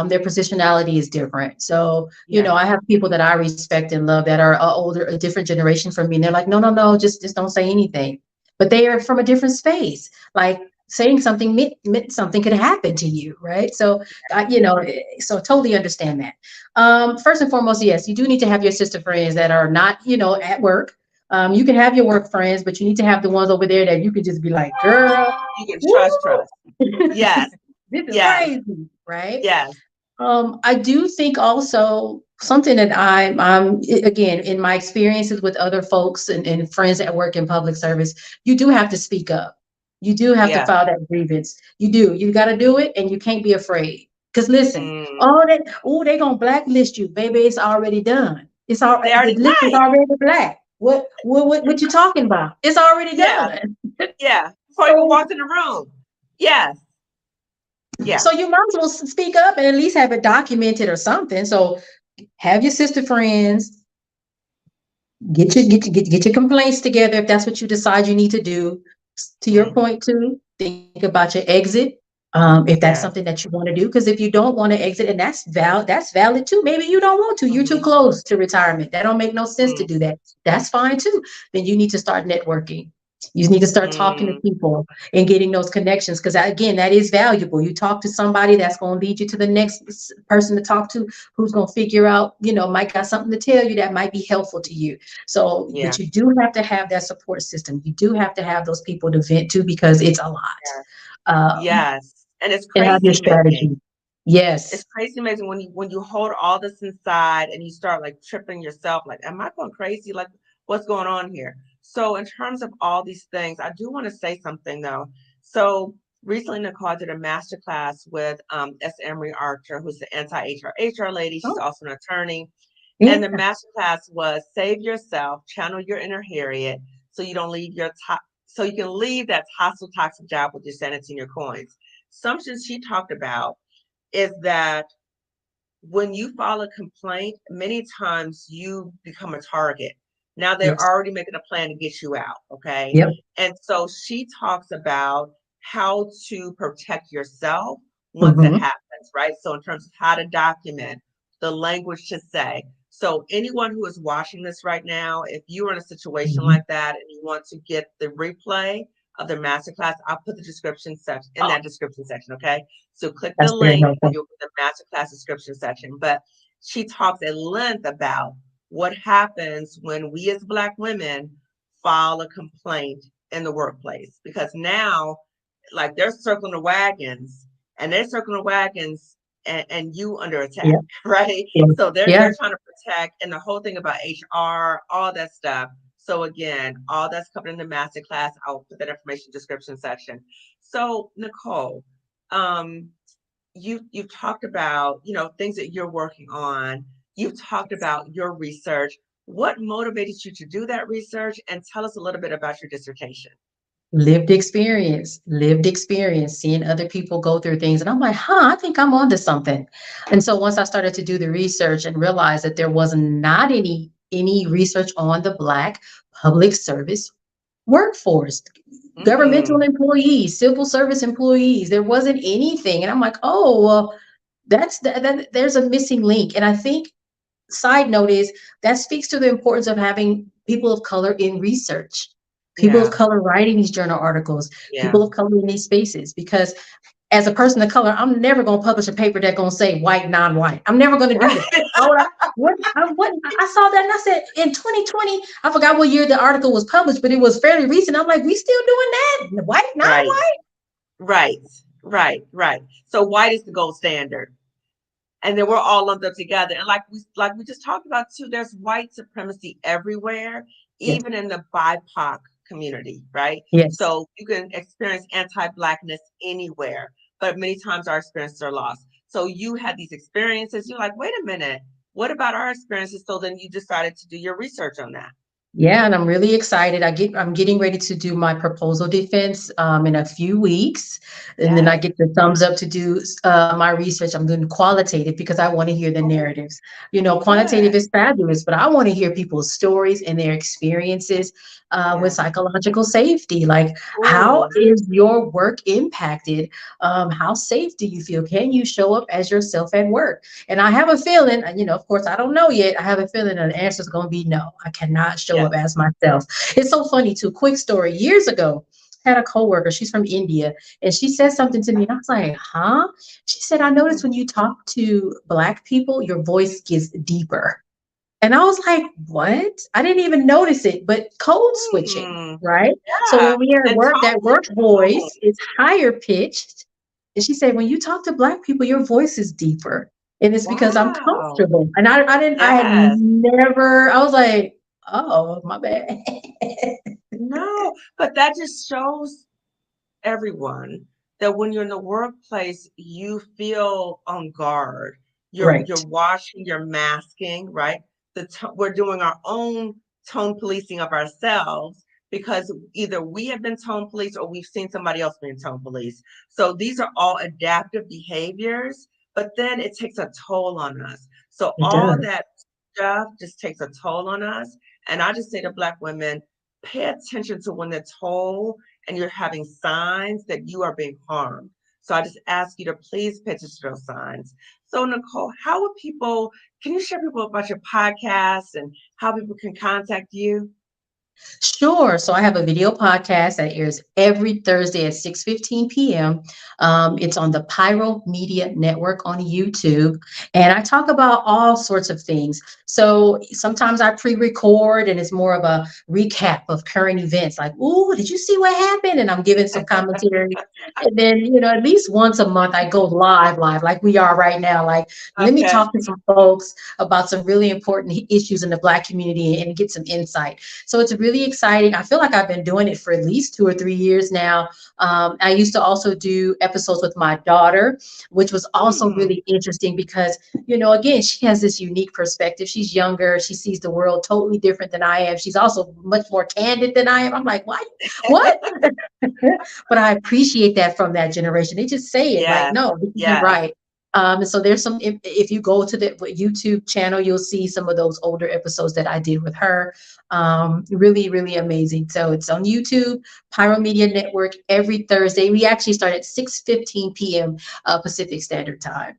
[SPEAKER 2] their positionality is different. So,
[SPEAKER 1] Yeah.
[SPEAKER 2] I have people that I respect and love that are older, a different generation from me. And they're like, no, no, no, just don't say anything. But they are from a different space. Like saying something meant something could happen to you, right? So, so totally understand that. First and foremost, yes, you do need to have your sister friends that are not, at work. You can have your work friends, but you need to have the ones over there that you can just be like, girl,
[SPEAKER 1] You can
[SPEAKER 2] woo,
[SPEAKER 1] trust. Yes,
[SPEAKER 2] this is
[SPEAKER 1] yes,
[SPEAKER 2] crazy, right?
[SPEAKER 1] yes.
[SPEAKER 2] I do think also something that again, in my experiences with other folks and friends that work in public service, you do have to speak up. You do have to
[SPEAKER 1] Yeah.
[SPEAKER 2] file that grievance. You do. You got to do it, and you can't be afraid. Because listen,
[SPEAKER 1] Mm.
[SPEAKER 2] all that, oh, they're gonna blacklist you, baby. It's already done. It's all
[SPEAKER 1] They
[SPEAKER 2] the
[SPEAKER 1] already
[SPEAKER 2] list is
[SPEAKER 1] right.
[SPEAKER 2] already black. What you talking about? It's already
[SPEAKER 1] Yeah,
[SPEAKER 2] done.
[SPEAKER 1] yeah. Before you even
[SPEAKER 2] So
[SPEAKER 1] walked in the room. Yes, yeah.
[SPEAKER 2] so you might as well speak up and at least have it documented or something. So have your sister friends, get your complaints together if that's what you decide you need to do. To your
[SPEAKER 1] Mm.
[SPEAKER 2] point too, think about your exit. If that's something
[SPEAKER 1] Yes.
[SPEAKER 2] that you want to do, because if you don't want to exit, and that's valid too. Maybe you don't want to. You're too
[SPEAKER 1] Mm-hmm.
[SPEAKER 2] close to retirement. That don't make no sense to
[SPEAKER 1] Mm.
[SPEAKER 2] do that. That's fine too. Then you need to start networking. You need to start talking to
[SPEAKER 1] Mm.
[SPEAKER 2] people and getting those connections, because again, that is valuable. You talk to somebody that's going to lead you to the next person to talk to, who's going to figure out, might got something to tell you that might be helpful to you. So,
[SPEAKER 1] Yeah.
[SPEAKER 2] but you do have to have that support system. You do have to have those people to vent to, because it's a lot.
[SPEAKER 1] Yes.
[SPEAKER 2] Um,
[SPEAKER 1] Yes. And it's
[SPEAKER 2] and have your
[SPEAKER 1] crazy making.
[SPEAKER 2] strategy. Yes.
[SPEAKER 1] It's crazy amazing when you hold all this inside and you start like tripping yourself, like, am I going crazy? Like, what's going on here? So, in terms of all these things, I do want to say something though. So, recently, Nicole did a master class with S. Emery Archer, who's the anti-HR lady. She's
[SPEAKER 2] Oh,
[SPEAKER 1] also an attorney. And the
[SPEAKER 2] yeah.
[SPEAKER 1] master class was save yourself, channel your inner Harriet, so you don't leave so you can leave that hostile, toxic job with your sanity and your coins. Something she talked about is that when you file a complaint, many times you become a target. Now they're
[SPEAKER 2] Yes.
[SPEAKER 1] already making a plan to get you out. Okay.
[SPEAKER 2] Yep.
[SPEAKER 1] And so she talks about how to protect yourself once it
[SPEAKER 2] Mm-hmm.
[SPEAKER 1] happens, right? So, in terms of how to document, the language to say. So, anyone who is watching this right now, if you are in a situation
[SPEAKER 2] Mm-hmm.
[SPEAKER 1] like that and you want to get the replay of the masterclass, I'll put the description section in
[SPEAKER 2] Oh,
[SPEAKER 1] that description section. Okay. So click the
[SPEAKER 2] that's very
[SPEAKER 1] link and
[SPEAKER 2] helpful.
[SPEAKER 1] you'll get the masterclass description section. But she talks at length about what happens when we as Black women file a complaint in the workplace. Because now, like they're circling the wagons and they're circling the wagons and you under attack,
[SPEAKER 2] Yeah.
[SPEAKER 1] right?
[SPEAKER 2] Yeah.
[SPEAKER 1] So
[SPEAKER 2] Yeah.
[SPEAKER 1] they're trying to protect and the whole thing about HR, all that stuff. So again, all that's covered in the masterclass. I'll put that information description section. So Nicole, um, you've talked about things that you're working on. You've talked about your research. What motivated you to do that research? And tell us a little bit about your dissertation.
[SPEAKER 2] Lived experience, seeing other people go through things. And I'm like, I think I'm onto something. And so once I started to do the research and realized that there was not any research on the Black public service workforce, governmental
[SPEAKER 1] Mm-mm.
[SPEAKER 2] employees, civil service employees, there wasn't anything. And I'm like, oh, well, there's a missing link. And I think, side note is, that speaks to the importance of having people of color in research, people of
[SPEAKER 1] Yeah.
[SPEAKER 2] color writing these journal articles,
[SPEAKER 1] Yeah.
[SPEAKER 2] people of color in these spaces. Because as a person of color, I'm never going to publish a paper that's going to say white, non-white. I'm never going to do that.
[SPEAKER 1] Right.
[SPEAKER 2] Why would I saw that and I said in 2020, I forgot what year the article was published, but it was fairly recent. I'm like, we still doing that? White,
[SPEAKER 1] Right.
[SPEAKER 2] non-white?
[SPEAKER 1] Right. Right. Right. So white is the gold standard. And then we're all lumped up together. And like we just talked about too, there's white supremacy everywhere,
[SPEAKER 2] Yes.
[SPEAKER 1] even in the BIPOC community, right?
[SPEAKER 2] Yes.
[SPEAKER 1] So you can experience anti-blackness anywhere, but many times our experiences are lost. So you had these experiences, you're like, wait a minute, what about our experiences? So then you decided to do your research on that.
[SPEAKER 2] Yeah, and I'm really excited. I'm getting ready to do my proposal defense in a few weeks, and then I
[SPEAKER 1] Yes.
[SPEAKER 2] get the thumbs up to do my research. I'm doing qualitative because I want to hear the
[SPEAKER 1] Oh,
[SPEAKER 2] narratives. You know, quantitative
[SPEAKER 1] good.
[SPEAKER 2] is fabulous, but I want to hear people's stories and their experiences with
[SPEAKER 1] Yeah.
[SPEAKER 2] psychological safety. Like, how
[SPEAKER 1] Oh,
[SPEAKER 2] is your work impacted? How safe do you feel? Can you show up as yourself at work? And I have a feeling, you know, of course, I don't know yet. I have a feeling that the answer is going to be no. I cannot show
[SPEAKER 1] yeah.
[SPEAKER 2] up as myself. It's so funny too. Quick story. Years ago, I had a coworker. She's from India, and she said something to me, and I was like, "Huh?" She said, "I noticed when you talk to Black people, your voice gets deeper." And I was like, "What?" I didn't even notice it, but code switching,
[SPEAKER 1] Hmm.
[SPEAKER 2] right? So
[SPEAKER 1] Yeah.
[SPEAKER 2] when we are at
[SPEAKER 1] And
[SPEAKER 2] work, that
[SPEAKER 1] tone.
[SPEAKER 2] work voice is higher pitched. And she said, when you talk to Black people, your voice is deeper. And it's because I'm
[SPEAKER 1] Wow.
[SPEAKER 2] comfortable. And I had
[SPEAKER 1] Yes.
[SPEAKER 2] never, I was like, oh, my bad.
[SPEAKER 1] No, but that just shows everyone that when you're in the workplace, you feel on guard. You're
[SPEAKER 2] Right.
[SPEAKER 1] washing, you're masking, right? We're doing our own tone policing of ourselves because either we have been tone policed or we've seen somebody else being tone policed. So these are all adaptive behaviors, but then it takes a toll on us. So
[SPEAKER 2] It
[SPEAKER 1] all
[SPEAKER 2] does.
[SPEAKER 1] that stuff just takes a toll on us. And I just say to Black women, pay attention to when the toll and you're having signs that you are being harmed. So I just ask you to please pay attention to those signs. So Nicole, how would people, can you share people about your podcast and how people can contact you?
[SPEAKER 2] Sure. So I have a video podcast that airs every Thursday at 6:15 p.m. It's on the Pyro Media Network on YouTube. And I talk about all sorts of things. So sometimes I pre-record and it's more of a recap of current events, like, "Ooh, did you see what happened?" And I'm giving some commentary. And then, you know, at least once a month I go live, like we are right now. Like, let me
[SPEAKER 1] Okay.
[SPEAKER 2] talk to some folks about some really important issues in the Black community and get some insight. So it's really exciting. I feel like I've been doing it for at least 2 or 3 years now. I used to also do episodes with my daughter, which was also
[SPEAKER 1] Hmm.
[SPEAKER 2] really interesting because, you know, again, she has this unique perspective. She's younger. She sees the world totally different than I am. She's also much more candid than I am. I'm like, what? What? But I appreciate that from that generation. They just say it like,
[SPEAKER 1] Yes.
[SPEAKER 2] no, this isn't
[SPEAKER 1] Yes.
[SPEAKER 2] right. And so there's some, if you go to the YouTube channel, you'll see some of those older episodes that I did with her. Really, really amazing. So it's on YouTube, Pyro Media Network every Thursday. We actually start at 6:15 p.m. Pacific Standard Time.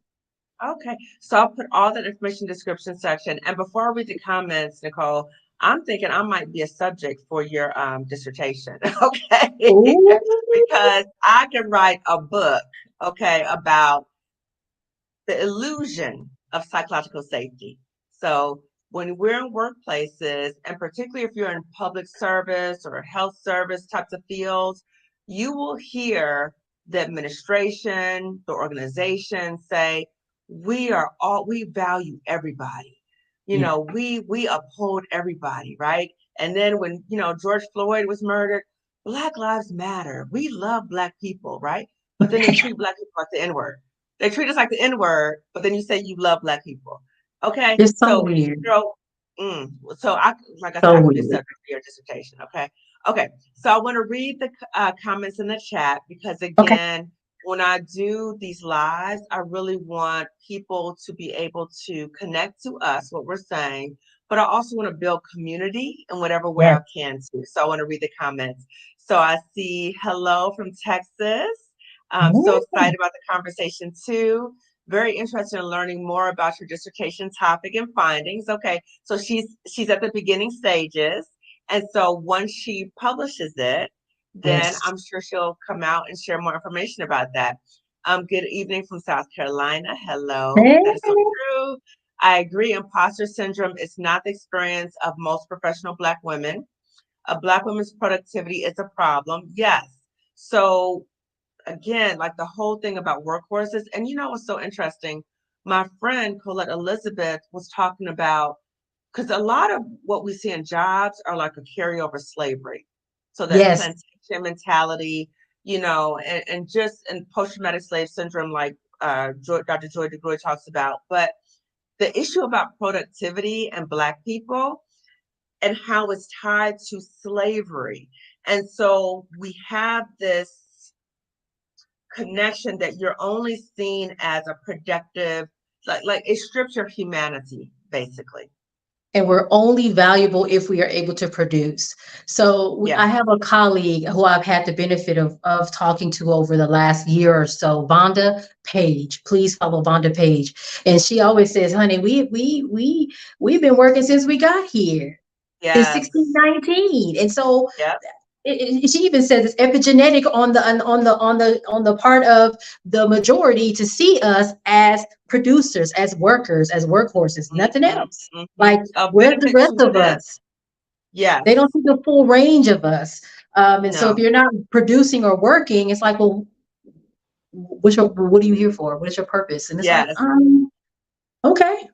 [SPEAKER 1] Okay. So I'll put all that information in the description section. And before I read the comments, Nicole, I'm thinking I might be a subject for your dissertation. Okay.
[SPEAKER 2] Ooh.
[SPEAKER 1] Because I can write a book, okay, about the illusion of psychological safety. So when we're in workplaces, and particularly if you're in public service or health service types of fields, you will hear the administration, the organization say, we value everybody. You
[SPEAKER 2] Yeah.
[SPEAKER 1] know, we uphold everybody, right? And then when, George Floyd was murdered, Black Lives Matter. We love Black people, right? But then they treat Black people like the N-word. They treat us like the N-word, but then you say you love Black people. Okay.
[SPEAKER 2] It's so
[SPEAKER 1] So,
[SPEAKER 2] weird.
[SPEAKER 1] mm, so like I said,
[SPEAKER 2] So
[SPEAKER 1] I could be a
[SPEAKER 2] weird.
[SPEAKER 1] subject for your dissertation. Okay. Okay. So I want to read the comments in the chat because
[SPEAKER 2] Okay.
[SPEAKER 1] again, when I do these lives, I really want people to be able to connect to us, what we're saying, but I also want to build community in whatever way
[SPEAKER 2] Yeah.
[SPEAKER 1] I can too. So I want to read the comments. So I see hello from Texas. I'm so excited about the conversation too. Very interested in learning more about your dissertation topic and findings. Okay, so she's at the beginning stages, And so once she publishes it, then
[SPEAKER 2] Yes.
[SPEAKER 1] I'm sure she'll come out and share more information about that. Good evening from South Carolina. Hello.
[SPEAKER 2] Hey.
[SPEAKER 1] That is so true. I agree. Imposter syndrome is not the experience of most professional Black women. A Black woman's productivity is a problem. Yes. So again, like the whole thing about workhorses, and you know what's so interesting? My friend Colette Elizabeth was talking about, because a lot of what we see in jobs are like a carryover slavery. So that
[SPEAKER 2] Yes.
[SPEAKER 1] plantation mentality, and just in post-traumatic slave syndrome, like Dr. Joy DeGroy talks about. But the issue about productivity and Black people and how it's tied to slavery. And so we have this connection that you're only seen as a productive, like it strips your humanity, basically.
[SPEAKER 2] And we're only valuable if we are able to produce. So
[SPEAKER 1] Yeah.
[SPEAKER 2] I have a colleague who I've had the benefit of talking to over the last year or so, Vonda Page. Please follow Vonda Page. And she always says, honey, we've been working since we got here, since
[SPEAKER 1] Yes.
[SPEAKER 2] 1619. And so
[SPEAKER 1] Yep.
[SPEAKER 2] she even says it's epigenetic on the part of the majority to see us as producers, as workers, as workhorses, nothing
[SPEAKER 1] Hmm.
[SPEAKER 2] else.
[SPEAKER 1] Hmm.
[SPEAKER 2] Like,
[SPEAKER 1] A
[SPEAKER 2] where's the
[SPEAKER 1] benefit
[SPEAKER 2] rest
[SPEAKER 1] to
[SPEAKER 2] of
[SPEAKER 1] assist.
[SPEAKER 2] us? They don't
[SPEAKER 1] Yes.
[SPEAKER 2] see the full range of us. And so if
[SPEAKER 1] No.
[SPEAKER 2] you're not producing or working, it's like, well, what are you here for? What is your purpose? And it's like,
[SPEAKER 1] Yes.
[SPEAKER 2] okay.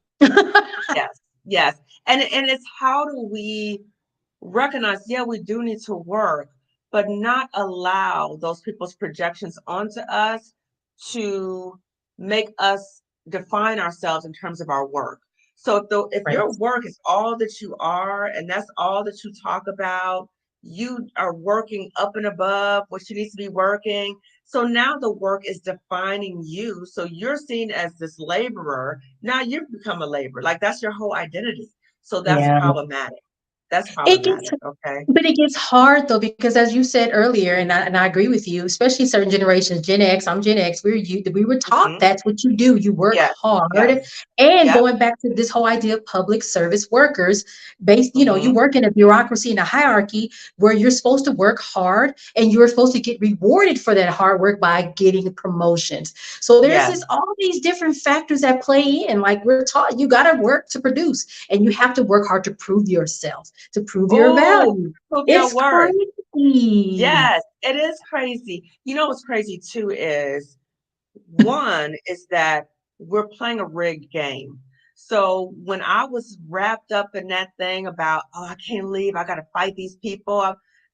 [SPEAKER 1] Yes. Yes. And it's how do we recognize, yeah, we do need to work, but not allow those people's projections onto us to make us define ourselves in terms of our work. So if
[SPEAKER 2] Right.
[SPEAKER 1] your work is all that you are and that's all that you talk about, you are working up and above what you need to be working. So now the work is defining you. So you're seen as this laborer. Now you've become a laborer. Like that's your whole identity. So that's
[SPEAKER 2] Yeah.
[SPEAKER 1] problematic. That's
[SPEAKER 2] It gets
[SPEAKER 1] problematic. Okay.
[SPEAKER 2] But it gets hard though, because as you said earlier, and I agree with you, especially certain generations, Gen X, I'm Gen X, we were taught
[SPEAKER 1] Hmm.
[SPEAKER 2] that's what you do. You work
[SPEAKER 1] Yes.
[SPEAKER 2] hard.
[SPEAKER 1] Yes.
[SPEAKER 2] And
[SPEAKER 1] Yep.
[SPEAKER 2] going back to this whole idea of public service workers, you
[SPEAKER 1] Hmm.
[SPEAKER 2] work in a bureaucracy and a hierarchy where you're supposed to work hard and you're supposed to get rewarded for that hard work by getting promotions. So there's
[SPEAKER 1] Yes.
[SPEAKER 2] this all these different factors that play in. Like we're taught you gotta work to produce and you have to work hard to prove yourself, to prove your
[SPEAKER 1] Oh,
[SPEAKER 2] value.
[SPEAKER 1] prove your
[SPEAKER 2] It's
[SPEAKER 1] worth.
[SPEAKER 2] crazy.
[SPEAKER 1] Yes, it is crazy. You know what's crazy too is one is that we're playing a rigged game. So when I was wrapped up in that thing about, oh, I can't leave, I got to fight these people,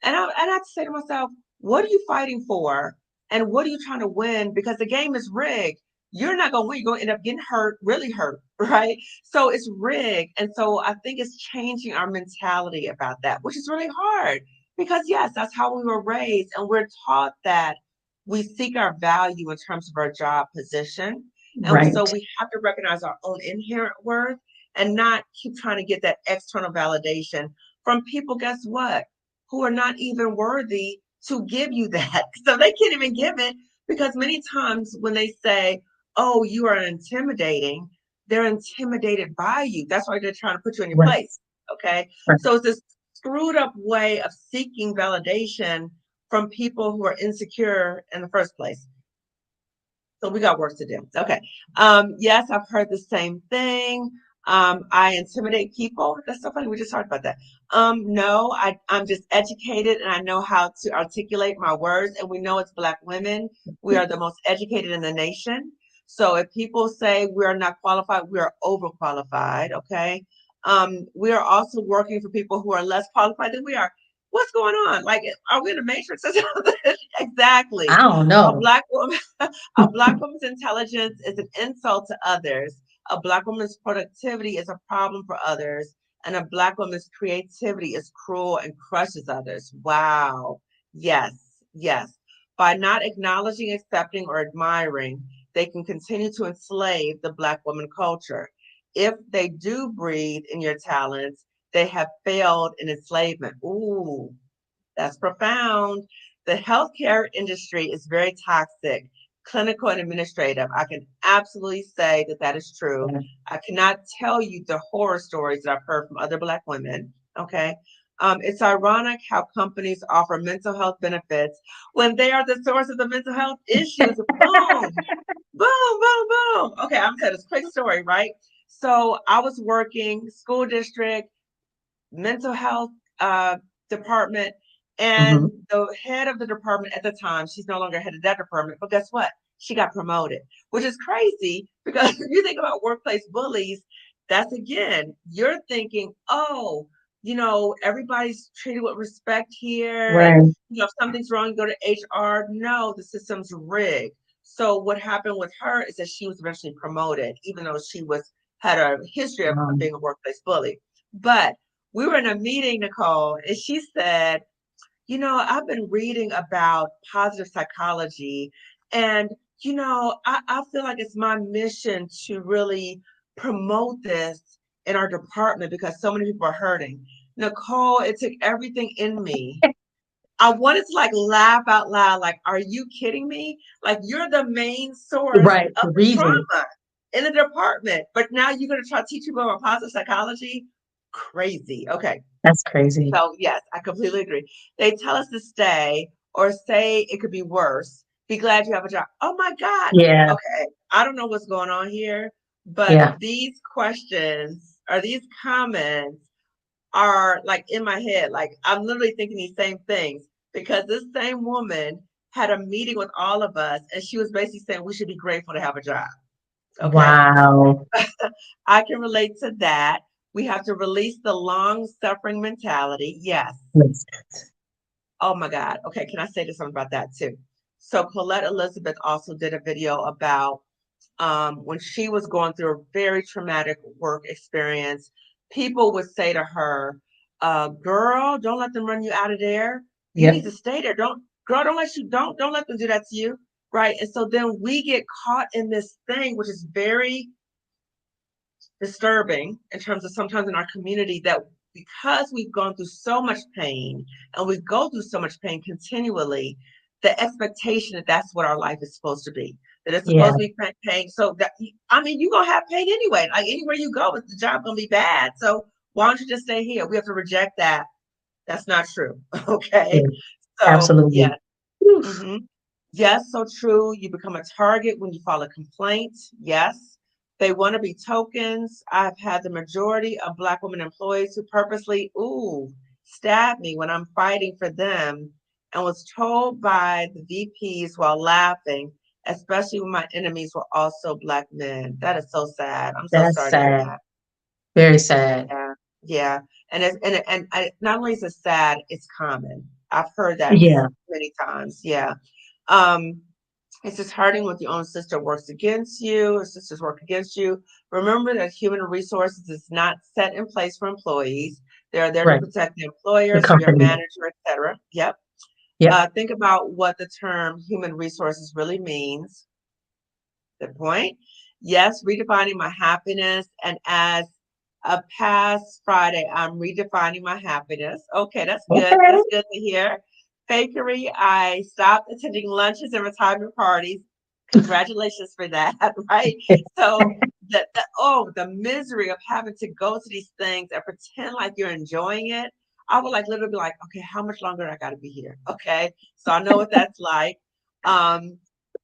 [SPEAKER 1] and I had to say to myself, what are you fighting for, and what are you trying to win? Because the game is rigged. You're not going to win. You're going to end up getting hurt, really hurt, right? So it's rigged, and so I think it's changing our mentality about that, which is really hard because yes, that's how we were raised, and we're taught that we seek our value in terms of our job position. And so
[SPEAKER 2] Right.
[SPEAKER 1] we have to recognize our own inherent worth and not keep trying to get that external validation from people, guess what, who are not even worthy to give you that. So they can't even give it because many times when they say, oh, you are intimidating, they're intimidated by you. That's why they're trying to put you in your
[SPEAKER 2] Right.
[SPEAKER 1] place. Okay.
[SPEAKER 2] Right.
[SPEAKER 1] So it's this screwed up way of seeking validation from people who are insecure in the first place. So we got work to do. Okay. Yes, I've heard the same thing. I intimidate people. That's so funny. We just talked about that. No, I'm just educated and I know how to articulate my words. And we know it's Black women. We are the most educated in the nation. So if people say we are not qualified, we are overqualified. Okay. We are also working for people who are less qualified than we are. What's going on? Like, are we in a matrix or something?
[SPEAKER 2] I
[SPEAKER 1] Exactly.
[SPEAKER 2] don't
[SPEAKER 1] A
[SPEAKER 2] know.
[SPEAKER 1] Black woman. A Black woman's intelligence is an insult to others. A Black woman's productivity is a problem for others. And a Black woman's creativity is cruel and crushes others. Wow. Yes. Yes. By not acknowledging, accepting, or admiring, they can continue to enslave the Black woman culture. If they do breathe in your talents, they have failed in enslavement. Ooh, that's profound. The healthcare industry is very toxic, clinical and administrative. I can absolutely say that that is true.
[SPEAKER 2] Yeah.
[SPEAKER 1] I cannot tell you the horror stories that I've heard from other Black women. Okay. It's ironic how companies offer mental health benefits when they are the source of the mental health issues. Boom, boom, boom, boom. Okay, I'm telling this quick story, right? So I was working school district, mental health department, and
[SPEAKER 2] Mhm.
[SPEAKER 1] the head of the department at the time, she's no longer head of that department, but guess what? She got promoted, which is crazy because if you think about workplace bullies, that's again, you're thinking, oh, everybody's treated with respect here, and
[SPEAKER 2] Right.
[SPEAKER 1] if something's wrong, you go to HR. No, the system's rigged. So what happened with her is that she was eventually promoted, even though she was had a history of
[SPEAKER 2] Um,
[SPEAKER 1] being a workplace bully. But we were in a meeting, Nicole, and she said, I've been reading about positive psychology, and, I feel like it's my mission to really promote this in our department because so many people are hurting. Nicole, it took everything in me. I wanted to like laugh out loud, like, are you kidding me? Like, you're the main source
[SPEAKER 2] right.
[SPEAKER 1] of
[SPEAKER 2] The
[SPEAKER 1] the
[SPEAKER 2] reason.
[SPEAKER 1] trauma in the department, but now you're going to try to teach people about positive psychology? Crazy. Okay.
[SPEAKER 2] That's crazy.
[SPEAKER 1] So, yes, I completely agree. They tell us to stay or say it could be worse. Be glad you have a job. Oh my God.
[SPEAKER 2] Yeah.
[SPEAKER 1] Okay. I don't know what's going on here, but
[SPEAKER 2] Yeah.
[SPEAKER 1] these questions or these comments are like in my head. Like I'm literally thinking these same things because this same woman had a meeting with all of us and she was basically saying we should be grateful to have a job. Okay.
[SPEAKER 2] Wow.
[SPEAKER 1] I can relate to that. We have to release the long suffering mentality. Yes.
[SPEAKER 2] Yes.
[SPEAKER 1] Oh my God. Okay. Can I say this something about that too? So Colette Elizabeth also did a video about when she was going through a very traumatic work experience. People would say to her, girl, don't let them run you out of there. You need
[SPEAKER 2] Yep.
[SPEAKER 1] to stay there. Girl, don't let them do that to you. Right. And so then we get caught in this thing, which is very disturbing in terms of sometimes in our community that because we've gone through so much pain and we go through so much pain continually, the expectation that that's what our life is supposed to be, that it's
[SPEAKER 2] Yeah.
[SPEAKER 1] supposed to be pain. So that, I mean, you're going to have pain anyway. Like anywhere you go, the job going to be bad. So why don't you just stay here? We have to reject that. That's not true.
[SPEAKER 2] Yeah.
[SPEAKER 1] Okay. So,
[SPEAKER 2] Absolutely.
[SPEAKER 1] yes.
[SPEAKER 2] Oof.
[SPEAKER 1] Mhm. Yes, so true. You become a target when you file a complaint. Yes. They want to be tokens. I've had the majority of Black women employees who purposely, stab me when I'm fighting for them and was told by the VPs while laughing, especially when my enemies were also Black men. That is so sad. I'm so
[SPEAKER 2] That's
[SPEAKER 1] sorry to hear
[SPEAKER 2] sad.
[SPEAKER 1] that.
[SPEAKER 2] Very sad.
[SPEAKER 1] Yeah. Yeah. And not only is it sad, it's common. I've heard that
[SPEAKER 2] Yeah.
[SPEAKER 1] many times. Yeah. Um, it's disheartening when your own sister works against you, or sisters work against you. Remember that human resources is not set in place for employees. They are there to
[SPEAKER 2] Right.
[SPEAKER 1] protect the
[SPEAKER 2] The
[SPEAKER 1] employer, so your
[SPEAKER 2] company.
[SPEAKER 1] manager, etc. Yep.
[SPEAKER 2] Yep.
[SPEAKER 1] Think about what the term human resources really means. Good point. Yes, redefining my happiness. And as a past Friday, I'm redefining my happiness. Okay, that's good.
[SPEAKER 2] Okay.
[SPEAKER 1] That's good to hear. Fakery, I stopped attending lunches and retirement parties. Congratulations for that, right? So the misery of having to go to these things and pretend like you're enjoying it. I would like literally be like, okay, how much longer I gotta be here? Okay. So I know what that's like. Um,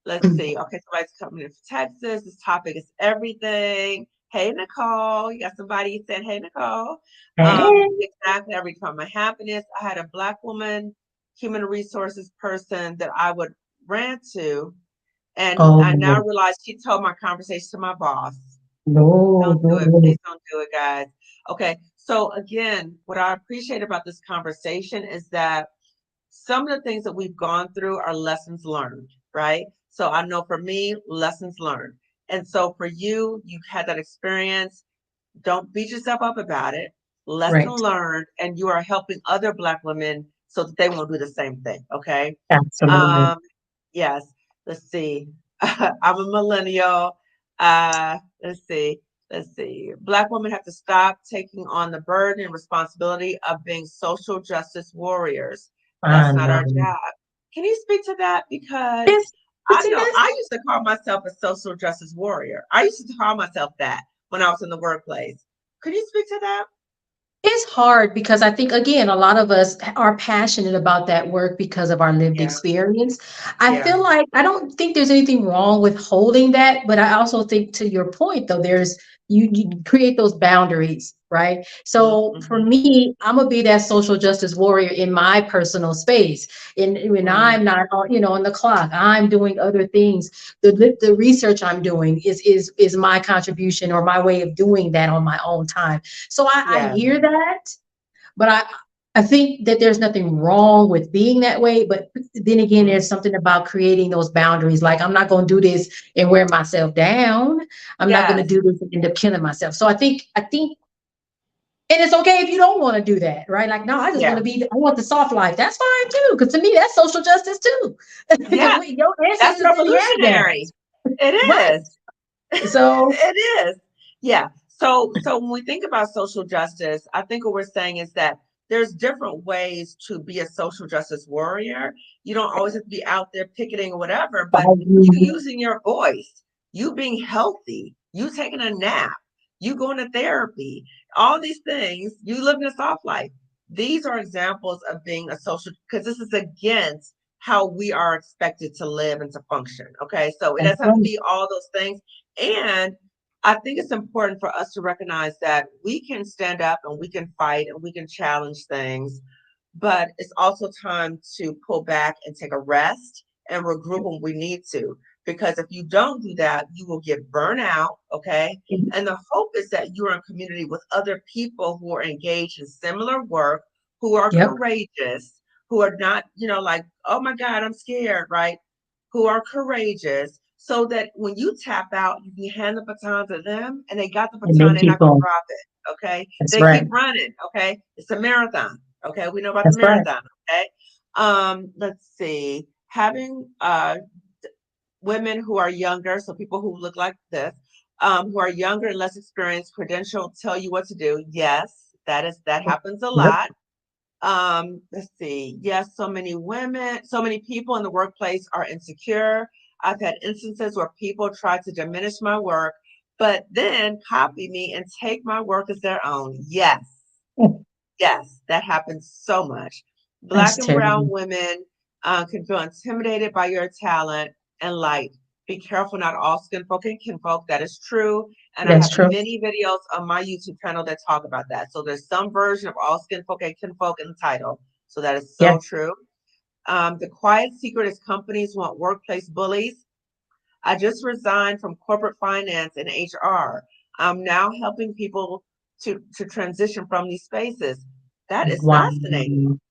[SPEAKER 1] Let's see. Okay, somebody's coming in from Texas. This topic is everything. Hey, Nicole. You got somebody saying, hey, Nicole.
[SPEAKER 2] Hey.
[SPEAKER 1] Exactly. I redefined my happiness. I had a Black woman, human resources person that I would rant to. And I now
[SPEAKER 2] Oh,
[SPEAKER 1] realize she told my conversation to my boss.
[SPEAKER 2] no,
[SPEAKER 1] Don't do
[SPEAKER 2] no,
[SPEAKER 1] it.
[SPEAKER 2] no.
[SPEAKER 1] Please don't do it, guys. Okay. So, again, what I appreciate about this conversation is that some of the things that we've gone through are lessons learned, right? So I know for me, lessons learned. And so for you, you've had that experience. Don't beat yourself up about it. Lesson
[SPEAKER 2] Right.
[SPEAKER 1] learned, and you are helping other Black women so that they won't do the same thing. Okay.
[SPEAKER 2] Absolutely.
[SPEAKER 1] Um, yes. Let's see. I'm a millennial. Let's see. Let's see. Black women have to stop taking on the burden and responsibility of being social justice warriors.
[SPEAKER 2] I
[SPEAKER 1] That's not
[SPEAKER 2] know.
[SPEAKER 1] our job. Can you speak to that? Because
[SPEAKER 2] It's,
[SPEAKER 1] I
[SPEAKER 2] see
[SPEAKER 1] know
[SPEAKER 2] this?
[SPEAKER 1] I used to call myself a social justice warrior. I used to call myself that when I was in the workplace. Could you speak to that?
[SPEAKER 2] It's hard because I think, again, a lot of us are passionate about that work because of our lived
[SPEAKER 1] Yeah,
[SPEAKER 2] experience. I
[SPEAKER 1] yeah.
[SPEAKER 2] feel like I don't think there's anything wrong with holding that, but I also think, to your point, though, you create those boundaries, right? So for
[SPEAKER 1] Mm-hmm.
[SPEAKER 2] me, I'm gonna be that social justice warrior in my personal space. And when
[SPEAKER 1] Mm,
[SPEAKER 2] I'm not on, on the clock, I'm doing other things. The research I'm doing is my contribution or my way of doing that on my own time. So I
[SPEAKER 1] yeah.
[SPEAKER 2] hear that, but I think that there's nothing wrong with being that way. But then again,
[SPEAKER 1] Mm,
[SPEAKER 2] there's something about creating those boundaries. Like, I'm not going to do this and wear myself down. I'm not going to
[SPEAKER 1] yes.
[SPEAKER 2] do this and end up killing myself. So I think, and it's okay if you don't want to do that, right? Like, no, I just want
[SPEAKER 1] Yeah.
[SPEAKER 2] to be, I want the soft life. That's fine too. Because to me, that's social justice too. Because
[SPEAKER 1] Yeah.
[SPEAKER 2] your
[SPEAKER 1] That's
[SPEAKER 2] ancestors didn't have that.
[SPEAKER 1] revolutionary. It
[SPEAKER 2] Right.
[SPEAKER 1] is.
[SPEAKER 2] So,
[SPEAKER 1] It is. Yeah. So when we think about social justice, I think what we're saying is that there's different ways to be a social justice warrior. You don't always have to be out there picketing or whatever, but you using your voice, you being healthy, you taking a nap, you going to therapy, all these things, you living a soft life. These are examples of being a social, because this is against how we are expected to live and to function. Okay. So it
[SPEAKER 2] that's
[SPEAKER 1] doesn't have to
[SPEAKER 2] right.
[SPEAKER 1] be all those things. And I think it's important for us to recognize that we can stand up and we can fight and we can challenge things, but it's also time to pull back and take a rest and regroup when we need to. Because if you don't do that, you will get burnt out. Okay. And the hope is that you're in community with other people who are engaged in similar work, who are
[SPEAKER 2] Yep.
[SPEAKER 1] courageous, who are not, like, oh my God, I'm scared, right? Who are courageous, so that when you tap out, you can hand the baton to them and they got the
[SPEAKER 2] And they
[SPEAKER 1] baton, they're
[SPEAKER 2] keep
[SPEAKER 1] not going to
[SPEAKER 2] going.
[SPEAKER 1] drop it. Okay.
[SPEAKER 2] That's
[SPEAKER 1] They
[SPEAKER 2] right.
[SPEAKER 1] keep running. Okay. It's a marathon. Okay. We know about the
[SPEAKER 2] That's right.
[SPEAKER 1] marathon. Okay. Let's see. Having women who are younger, so people who look like this, who are younger and less experienced, credential, tell you what to do. Yes, that happens a
[SPEAKER 2] Yep.
[SPEAKER 1] lot. Let's see. Yes, so many women, so many people in the workplace are insecure. I've had instances where people try to diminish my work, but then copy me and take my work as their own. Yes, yes, that happens so much. Black
[SPEAKER 2] That's
[SPEAKER 1] and brown
[SPEAKER 2] terrible.
[SPEAKER 1] women can feel intimidated by your talent and light. Be careful, not all skin folk and kinfolk. That is true. And I
[SPEAKER 2] That's
[SPEAKER 1] have
[SPEAKER 2] true.
[SPEAKER 1] many videos on my YouTube channel that talk about that. So there's some version of all skin folk and kinfolk in the title. So that is
[SPEAKER 2] Yeah.
[SPEAKER 1] so true. The quiet secret is companies want workplace bullies. I just resigned from corporate finance and HR. I'm now helping people to transition from these spaces. That is
[SPEAKER 2] Wow.
[SPEAKER 1] fascinating.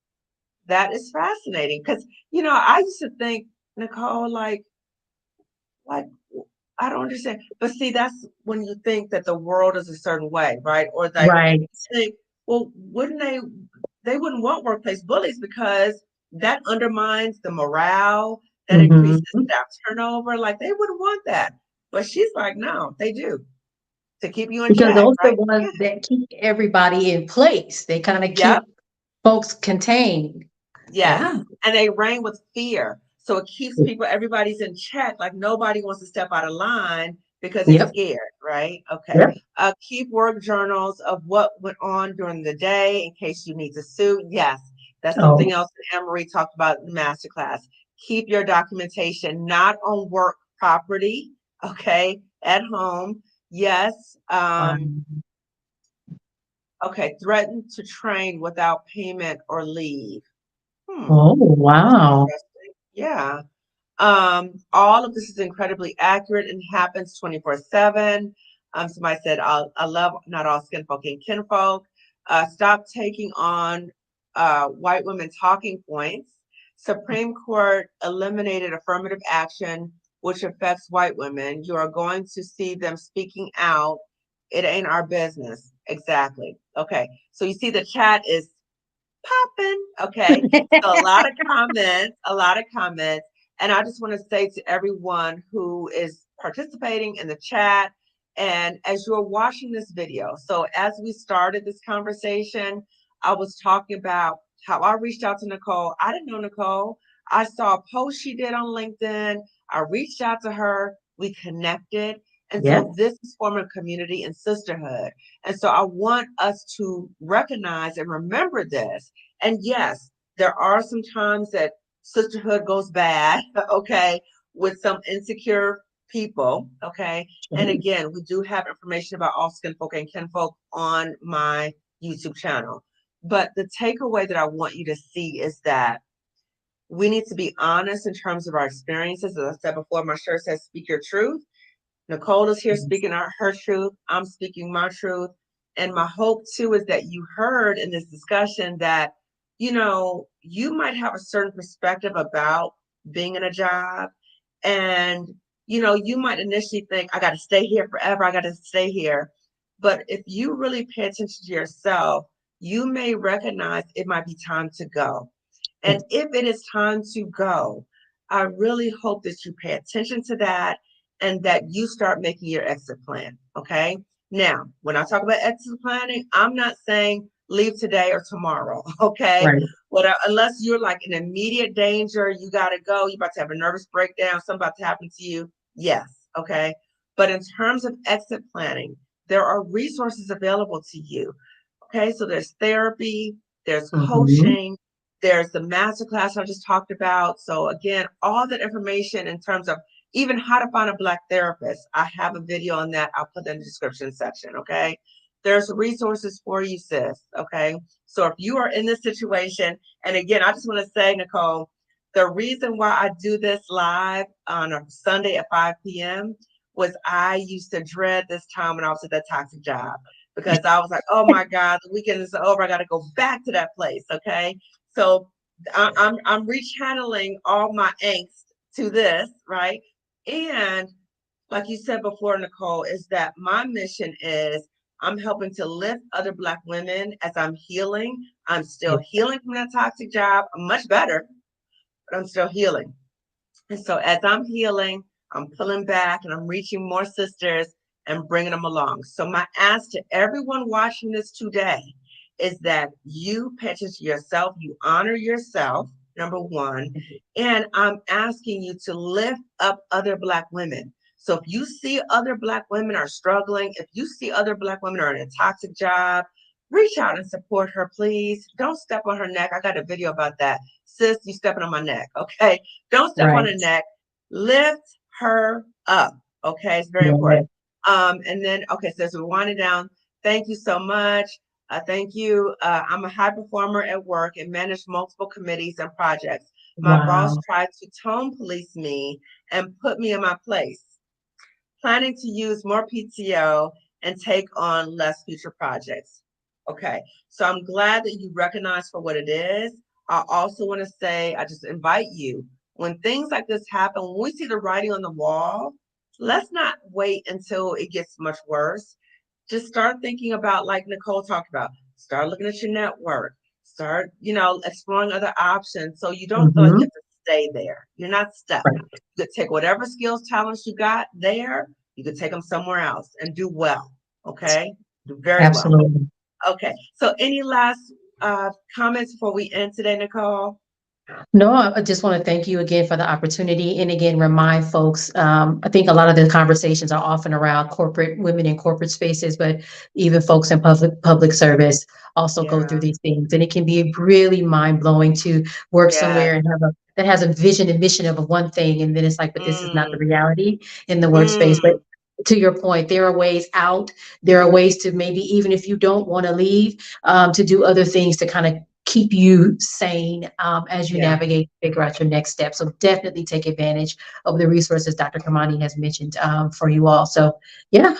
[SPEAKER 1] That is fascinating because I used to think, Nicole, like I don't understand. But see, that's when you think that the world is a certain way, right? Or like
[SPEAKER 2] Right.
[SPEAKER 1] think, well, wouldn't they wouldn't want workplace bullies because that undermines the morale, that increases
[SPEAKER 2] Hmm.
[SPEAKER 1] staff turnover. Like they wouldn't want that. But she's like, no, they do to keep you in
[SPEAKER 2] Because
[SPEAKER 1] check,
[SPEAKER 2] those are
[SPEAKER 1] right?
[SPEAKER 2] the ones
[SPEAKER 1] Yeah.
[SPEAKER 2] that keep everybody in place. They kind of
[SPEAKER 1] Yep.
[SPEAKER 2] keep folks contained.
[SPEAKER 1] Yes.
[SPEAKER 2] Yeah.
[SPEAKER 1] And they reign with fear. So it keeps people, everybody's in check. Like nobody wants to step out of line because they're
[SPEAKER 2] Yep.
[SPEAKER 1] scared, right? Okay.
[SPEAKER 2] Yep.
[SPEAKER 1] Keep work journals of what went on during the day in case you need to sue. Yes. That's something
[SPEAKER 2] Oh,
[SPEAKER 1] else that Anne Marie talked about in the masterclass. Keep your documentation not on work property, okay, at home. Yes.
[SPEAKER 2] wow.
[SPEAKER 1] Okay. Threaten to train without payment or leave.
[SPEAKER 2] Oh,
[SPEAKER 1] That's
[SPEAKER 2] wow.
[SPEAKER 1] interesting. Yeah. All of this is incredibly accurate and happens 24/7. Somebody said, I love not all skin folk and kinfolk. Stop taking on white women talking points. Supreme Court eliminated affirmative action, which affects white women. You are going to see them speaking out. It ain't our business. Exactly. Okay. So you see the chat is popping. Okay. So a lot of comments, a lot of comments. And I just want to say to everyone who is participating in the chat and as you're watching this video, so as we started this conversation, I was talking about how I reached out to Nicole. I didn't know Nicole. I saw a post she did on LinkedIn. I reached out to her. We connected. And
[SPEAKER 2] Yeah.
[SPEAKER 1] so this is forming community and sisterhood. And so I want us to recognize and remember this. And yes, there are some times that sisterhood goes bad, okay, with some insecure people, okay. And
[SPEAKER 2] Sure.
[SPEAKER 1] again, we do have information about all skin folk and kinfolk on my YouTube channel. But the takeaway that I want you to see is that we need to be honest in terms of our experiences. As I said before, my shirt says speak your truth. Nicole is here speaking her truth. I'm speaking my truth. And my hope too is that you heard in this discussion that, you might have a certain perspective about being in a job. And, you might initially think, I got to stay here forever. I got to stay here. But if you really pay attention to yourself, you may recognize it might be time to go. And if it is time to go, I really hope that you pay attention to that and that you start making your exit plan. Okay. Now, when I talk about exit planning, I'm not saying leave today or tomorrow. Okay.
[SPEAKER 2] Right.
[SPEAKER 1] Unless you're like in immediate danger, you got to go, you're about to have a nervous breakdown, something about to happen to you. Yes. Okay. But in terms of exit planning, there are resources available to you. Okay. So there's therapy, there's
[SPEAKER 2] Mm-hmm.
[SPEAKER 1] coaching, there's the masterclass I just talked about. So again, all that information in terms of even how to find a Black therapist, I have a video on that. I'll put that in the description section. Okay. There's resources for you, sis. Okay. So if you are in this situation, and again, I just want to say, Nicole, the reason why I do this live on a Sunday at 5 p.m. was I used to dread this time when I was at that toxic job because I was like, oh my God, the weekend is over. I got to go back to that place. Okay. So I'm rechanneling all my angst to this, right? And like you said before, Nicole, is that my mission is I'm helping to lift other Black women as I'm healing. I'm still healing from that toxic job. I'm much better, but I'm still healing. And so as I'm healing, I'm pulling back and I'm reaching more sisters and bringing them along. So my ask to everyone watching this today is that you pay attention to yourself, you honor yourself, number one, and I'm asking you to lift up other Black women. So if you see other Black women are struggling, if you see other Black women are in a toxic job, reach out and support her, please. Don't step on her neck. I got a video about that. Sis, you stepping on my neck, okay? Don't step on
[SPEAKER 2] Right.
[SPEAKER 1] her neck. Lift her up. Okay, it's very
[SPEAKER 2] Yeah.
[SPEAKER 1] important. And then, okay, so as we're winding down, thank you so much. Thank you. I'm a high performer at work and manage multiple committees and projects. My boss
[SPEAKER 2] Wow.
[SPEAKER 1] tried to tone police me and put me in my place. Planning to use more PTO and take on less future projects. Okay, so I'm glad that you recognize for what it is. I also want to say, I just invite you, when things like this happen, when we see the writing on the wall, let's not wait until it gets much worse. Just start thinking about, like Nicole talked about, start looking at your network, start, exploring other options so you don't feel like you
[SPEAKER 2] Mm-hmm.
[SPEAKER 1] have to stay there. You're not stuck.
[SPEAKER 2] Right.
[SPEAKER 1] You could take whatever skills, talents you got there, you could take them somewhere else and do well. Okay. Do very well.
[SPEAKER 2] Absolutely.
[SPEAKER 1] Okay. So any last comments before we end today, Nicole?
[SPEAKER 2] No, I just want to thank you again for the opportunity and again remind folks. I think a lot of the conversations are often around corporate women in corporate spaces, but even folks in public service also go through
[SPEAKER 1] Yeah.
[SPEAKER 2] these things, and it can be really mind blowing to work
[SPEAKER 1] Yes.
[SPEAKER 2] somewhere and have a that has a vision and mission of one thing, and then it's like, but this is not the
[SPEAKER 1] Mm,
[SPEAKER 2] reality in the workspace. But
[SPEAKER 1] mm,
[SPEAKER 2] to your point, there are ways out. There are ways to maybe even if you don't want to leave, to do other things to kind of keep you sane as you
[SPEAKER 1] yeah.
[SPEAKER 2] navigate, figure out your next step. So definitely take advantage of the resources Dr. Kamani has mentioned for you all. So yeah.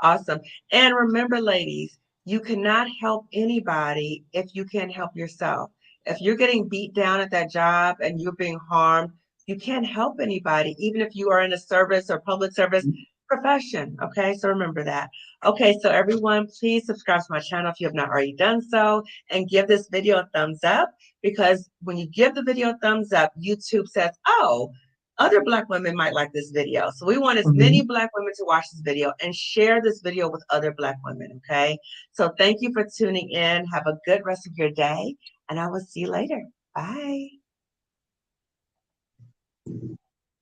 [SPEAKER 1] Awesome. And remember, ladies, you cannot help anybody if you can't help yourself. If you're getting beat down at that job and you're being harmed, you can't help anybody, even if you are in a service or public service profession. Okay, so remember that. Okay, so everyone, please subscribe to my channel if you have not already done so, and give this video a thumbs up, because when you give the video a thumbs up, YouTube says, oh, other Black women might like this video. So we want as many
[SPEAKER 2] Mhm.
[SPEAKER 1] Black women to watch this video and share this video with other Black women, okay? So thank you for tuning in. Have a good rest of your day, and I will see you later. Bye.